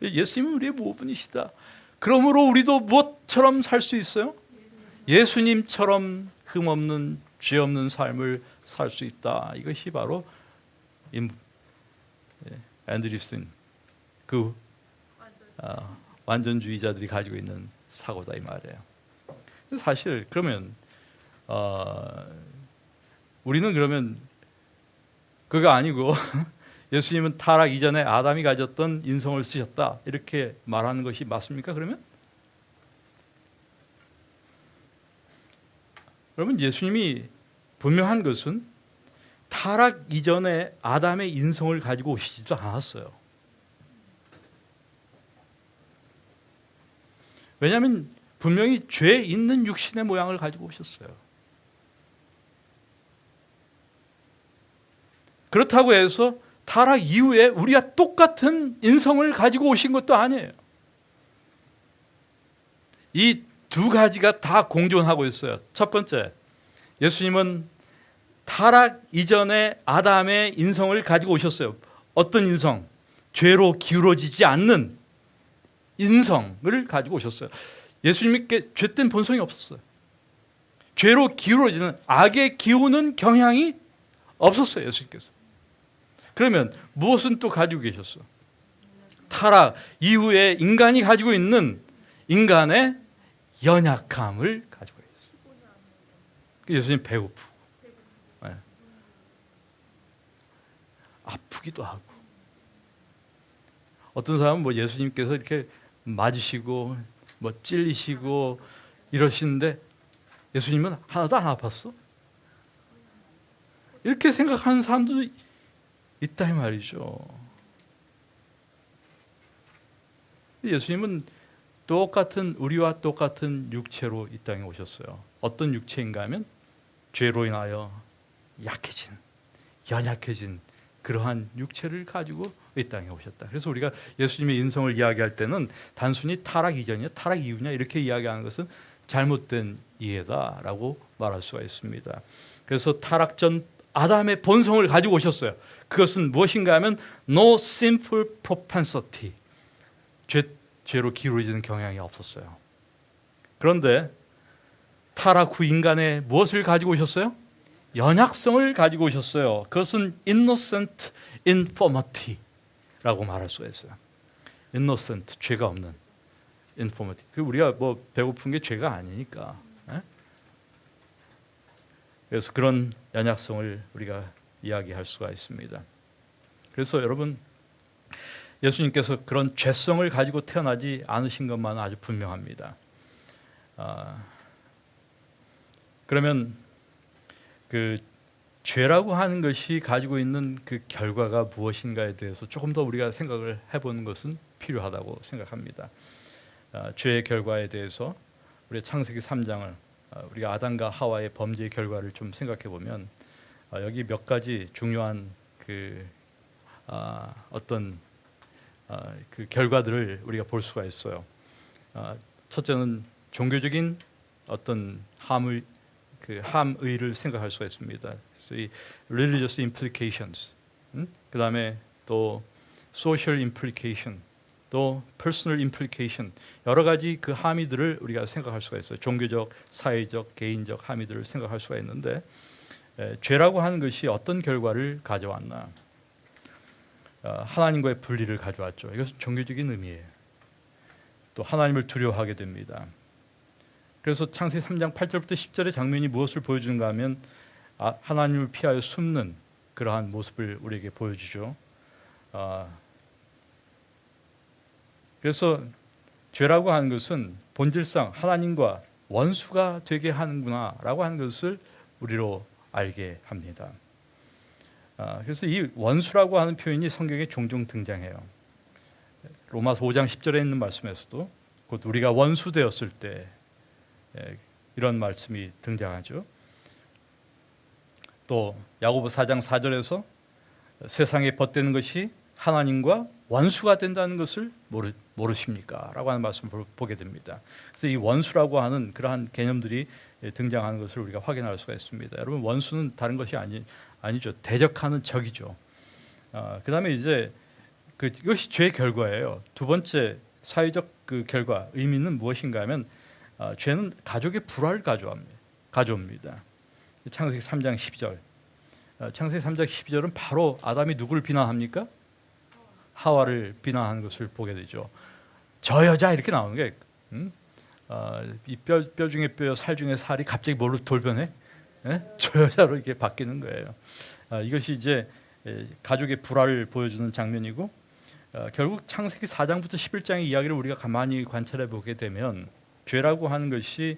예수님은 우리의 모본이시다. 그러므로 우리도 무엇처럼 살 수 있어요? 예수님처럼 흠없는 죄 없는 삶을 살 수 있다. 이것이 바로 앤드리슨 그 완전주의자들이 가지고 있는 사고다 이 말이에요. 사실 그러면 우리는 그러면 그거 아니고 예수님은 타락 이전에 아담이 가졌던 인성을 쓰셨다 이렇게 말하는 것이 맞습니까? 그러면? 여러분 예수님이 분명한 것은 타락 이전에 아담의 인성을 가지고 오시지도 않았어요. 왜냐하면 분명히 죄 있는 육신의 모양을 가지고 오셨어요. 그렇다고 해서 타락 이후에 우리가 똑같은 인성을 가지고 오신 것도 아니에요. 이 두 가지가 다 공존하고 있어요. 첫 번째, 예수님은 타락 이전에 아담의 인성을 가지고 오셨어요. 어떤 인성? 죄로 기울어지지 않는 인성을 가지고 오셨어요. 예수님께 죄된 본성이 없었어요. 죄로 기울어지는 악에 기우는 경향이 없었어요. 예수님께서. 그러면 무엇은 또 가지고 계셨어? 타락 이후에 인간이 가지고 있는 인간의 연약함을 가지고 계셨어요. 예수님 배고프고 네. 아프기도 하고 어떤 사람은 뭐 예수님께서 이렇게 맞으시고 뭐 찔리시고 이러시는데 예수님은 하나도 안 아팠어? 이렇게 생각하는 사람도 있다 이 말이죠. 예수님은 똑같은 우리와 똑같은 육체로 이 땅에 오셨어요. 어떤 육체인가 하면 죄로 인하여 약해진, 연약해진 그러한 육체를 가지고 이 땅에 오셨다. 그래서 우리가 예수님의 인성을 이야기할 때는 단순히 타락 이전이냐 타락 이후냐 이렇게 이야기하는 것은 잘못된 이해다라고 말할 수가 있습니다. 그래서 타락 전 아담의 본성을 가지고 오셨어요. 그것은 무엇인가 하면 no sinful propensity, 죄로 기울어지는 경향이 없었어요. 그런데 타락 후 인간의 무엇을 가지고 오셨어요? 연약성을 가지고 오셨어요. 그것은 innocent infirmity라고 말할 수가 있어요. innocent, 죄가 없는 infirmity. 우리가 뭐 배고픈 게 죄가 아니니까. 그래서 그런 연약성을 우리가 이야기할 수가 있습니다. 그래서 여러분 예수님께서 그런 죄성을 가지고 태어나지 않으신 것만은 아주 분명합니다. 그러면 그 죄라고 하는 것이 가지고 있는 그 결과가 무엇인가에 대해서 조금 더 우리가 생각을 해보는 것은 필요하다고 생각합니다. 죄의 결과에 대해서 우리 창세기 3장을 우리가 아담과 하와의 범죄의 결과를 좀 생각해 보면 여기 몇 가지 중요한 어떤 그 결과들을 우리가 볼 수가 있어요. 첫째는 종교적인 어떤 함의를 생각할 수가 있습니다. 그래서 이 religious implications. 그 다음에 또 social implication, 또 personal implication, 여러 가지 그 함의들을 우리가 생각할 수가 있어요. 종교적, 사회적, 개인적 함의들을 생각할 수가 있는데, 죄라고 하는 것이 어떤 결과를 가져왔나? 하나님과의 분리를 가져왔죠. 이것은 종교적인 의미예요. 또 하나님을 두려워하게 됩니다. 그래서 창세기 3장 8절부터 10절의 장면이 무엇을 보여주는가 하면 하나님을 피하여 숨는 그러한 모습을 우리에게 보여주죠. 그래서 죄라고 하는 것은 본질상 하나님과 원수가 되게 하는구나라고 하는 것을 우리로 알게 합니다. 그래서 이 원수라고 하는 표현이 성경에 종종 등장해요. 로마서 5장 10절에 있는 말씀에서도 곧 우리가 원수 되었을 때 이런 말씀이 등장하죠. 또 야고보 4장 4절에서 세상에 벗되는 것이 하나님과 원수가 된다는 것을 모르십니까? 라고 하는 말씀을 보게 됩니다. 그래서 이 원수라고 하는 그러한 개념들이 등장하는 것을 우리가 확인할 수가 있습니다. 여러분, 원수는 다른 것이 아니죠. 대적하는 적이죠. 그 다음에 이제 이것이 죄의 결과예요. 두 번째 사회적 그 결과, 의미는 무엇인가 하면 죄는 가족의 불화를 가져옵니다. 창세기 3장 12절. 창세기 3장 12절은 바로 아담이 누구를 비난합니까? 하와를 비난하는 것을 보게 되죠. 저 여자 이렇게 나오는 게 이 뼈 중에 뼈, 살 중에 살이 갑자기 뭘로 돌변해? 저 여자로 이렇게 바뀌는 거예요. 이것이 이제 가족의 불화를 보여주는 장면이고, 결국 창세기 4장부터 11장의 이야기를 우리가 가만히 관찰해 보게 되면 죄라고 하는 것이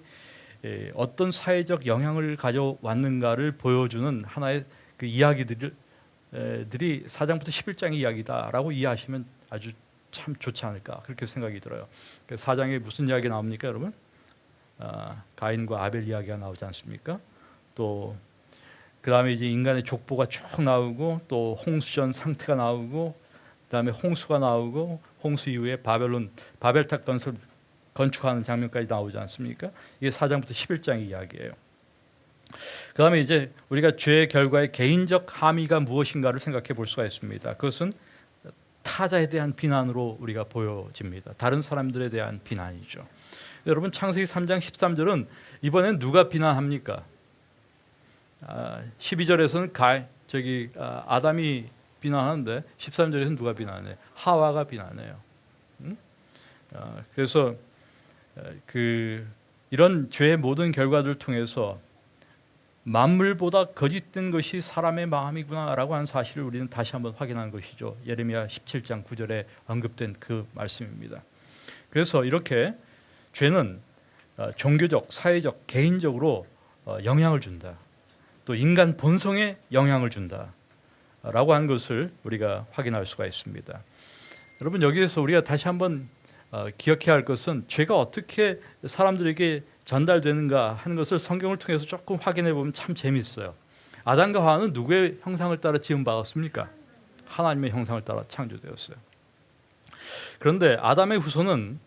어떤 사회적 영향을 가져왔는가를 보여주는 하나의 그 이야기들이 4장부터 11장의 이야기다라고 이해하시면 아주 참 좋지 않을까, 그렇게 생각이 들어요. 4장에 무슨 이야기 나옵니까, 여러분? 가인과 아벨 이야기가 나오지 않습니까? 또 그 다음에 이제 인간의 족보가 쭉 나오고, 또 홍수전 상태가 나오고, 그 다음에 홍수가 나오고, 홍수 이후에 바벨탑 건축하는 장면까지 나오지 않습니까? 이게 4장부터 11장의 이야기예요. 그 다음에 이제 우리가 죄의 결과의 개인적 함의가 무엇인가를 생각해 볼 수가 있습니다. 그것은 타자에 대한 비난으로 우리가 보여집니다. 다른 사람들에 대한 비난이죠. 여러분, 창세기 3장 13절은 이번엔 누가 비난합니까? 12절에서는 아담이 비난하는데 13절에서는 누가 비난해요? 하와가 비난해요. 그래서 이런 죄의 모든 결과들을 통해서 만물보다 거짓된 것이 사람의 마음이구나라고 하는 사실을 우리는 다시 한번 확인한 것이죠. 예레미야 17장 9절에 언급된 그 말씀입니다. 그래서 이렇게 죄는 종교적, 사회적, 개인적으로 영향을 준다. 또 인간 본성에 영향을 준다라고 하는 것을 우리가 확인할 수가 있습니다. 여러분, 여기에서 우리가 다시 한번 기억해야 할 것은 죄가 어떻게 사람들에게 전달되는가 하는 것을 성경을 통해서 조금 확인해 보면 참 재미있어요. 아담과 하와는 누구의 형상을 따라 지음받았습니까? 하나님의 형상을 따라 창조되었어요. 그런데 아담의 후손은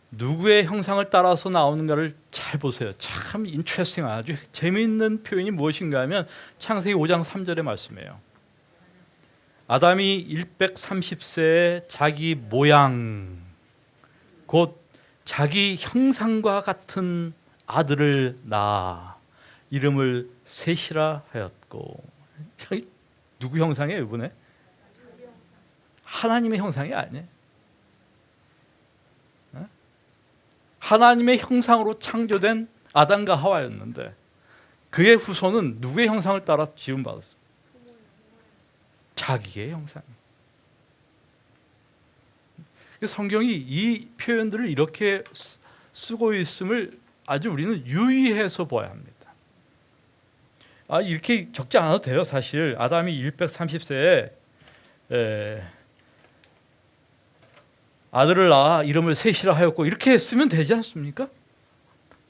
누구의 형상을 따라서 나오는가를 잘 보세요. 참 인트레스팅, 아주 재미있는 표현이 무엇인가 하면 창세기 5장 3절의 말씀이에요. 아담이 130세에 자기 모양, 곧 자기 형상과 같은 아들을 낳아 이름을 셋이라 하였고. 누구 형상이에요 이번에? 하나님의 형상이 아니에요. 하나님의 형상으로 창조된 아담과 하와였는데 그의 후손은 누구의 형상을 따라 지음받았어요? 자기의 형상. 성경이 이 표현들을 이렇게 쓰고 있음을 아주 우리는 유의해서 봐야 합니다. 이렇게 적지 않아도 돼요. 사실 아담이 130세에 아들을 낳아 이름을 셋이라 하였고 이렇게 쓰면 되지 않습니까?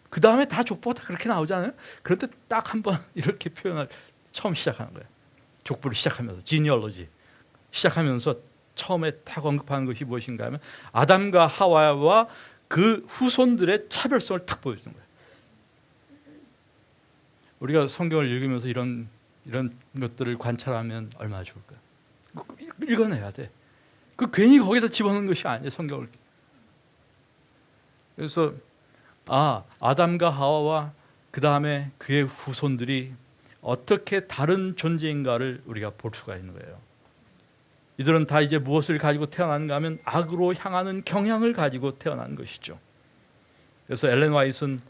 그 다음에 다 족보가 다 그렇게 나오잖아요. 그런데 딱 한 번 이렇게 표현을 처음 시작하는 거예요. 족보를 시작하면서 genealogy 시작하면서 처음에 딱 언급하는 것이 무엇인가 하면 아담과 하와와 그 후손들의 차별성을 딱 보여주는 거예요. 우리가 성경을 읽으면서 이런 것들을 관찰하면 얼마나 좋을까요? 읽어내야 돼. 그 괜히 거기다 집어넣는 것이 아니에요, 성경을. 그래서 아담과 하와와 그 다음에 그의 후손들이 어떻게 다른 존재인가를 우리가 볼 수가 있는 거예요. 이들은 다 이제 무엇을 가지고 태어났는가 하면 악으로 향하는 경향을 가지고 태어난 것이죠. 그래서 엘렌 화이트는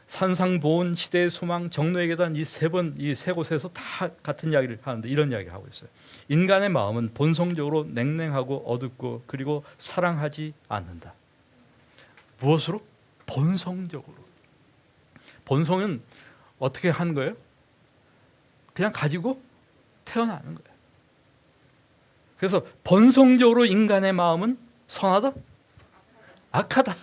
산상보온, 시대의 소망, 정노의 계단 이 세 곳에서 다 같은 이야기를 하는데 이런 이야기를 하고 있어요. 인간의 마음은 본성적으로 냉랭하고 어둡고 그리고 사랑하지 않는다. 무엇으로? 본성적으로. 본성은 어떻게 하는 거예요? 그냥 가지고 태어나는 거예요. 그래서 본성적으로 인간의 마음은 선하다? 악하다.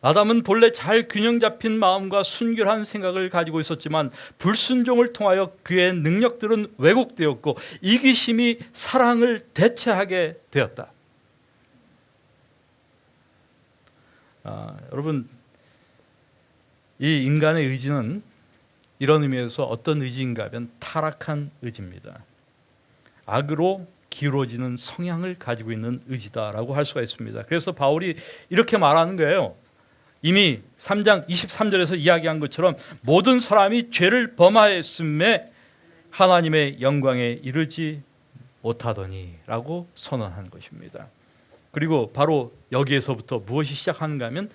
아담은 본래 잘 균형 잡힌 마음과 순결한 생각을 가지고 있었지만 불순종을 통하여 그의 능력들은 왜곡되었고 이기심이 사랑을 대체하게 되었다. 여러분, 이 인간의 의지는 이런 의미에서 어떤 의지인가 하면 타락한 의지입니다. 악으로 기울어지는 성향을 가지고 있는 의지다라고 할 수가 있습니다. 그래서 바울이 이렇게 말하는 거예요. 이미 3장 23절에서 이야기한 것처럼 모든 사람이 죄를 범하였음에 하나님의 영광에 이르지 못하더니 라고 선언한 것입니다. 그리고 바로 여기에서부터 무엇이 시작하는가 하면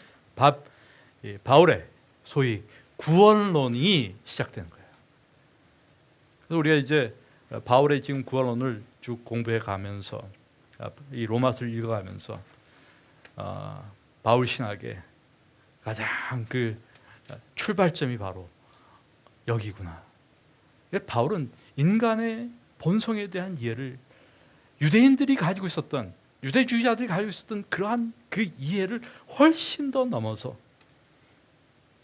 바울의 소위 구원론이 시작되는 거예요. 그래서 우리가 이제 바울의 지금 구원론을 쭉 공부해 가면서 이 로마서를 읽어가면서 바울 신학의 가장 그 출발점이 바로 여기구나. 바울은 인간의 본성에 대한 이해를 유대인들이 가지고 있었던, 유대주의자들이 가지고 있었던 그러한 그 이해를 훨씬 더 넘어서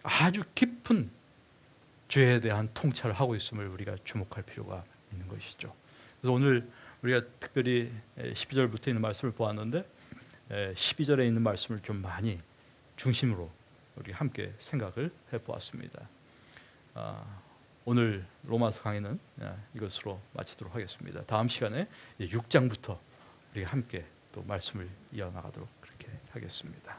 아주 깊은 죄에 대한 통찰을 하고 있음을 우리가 주목할 필요가 있는 것이죠. 그래서 오늘 우리가 특별히 12절부터 있는 말씀을 보았는데 12절에 있는 말씀을 좀 많이 중심으로 우리 함께 생각을 해보았습니다. 오늘 로마서 강의는 이것으로 마치도록 하겠습니다. 다음 시간에 6장부터 우리 함께 또 말씀을 이어나가도록 그렇게 하겠습니다.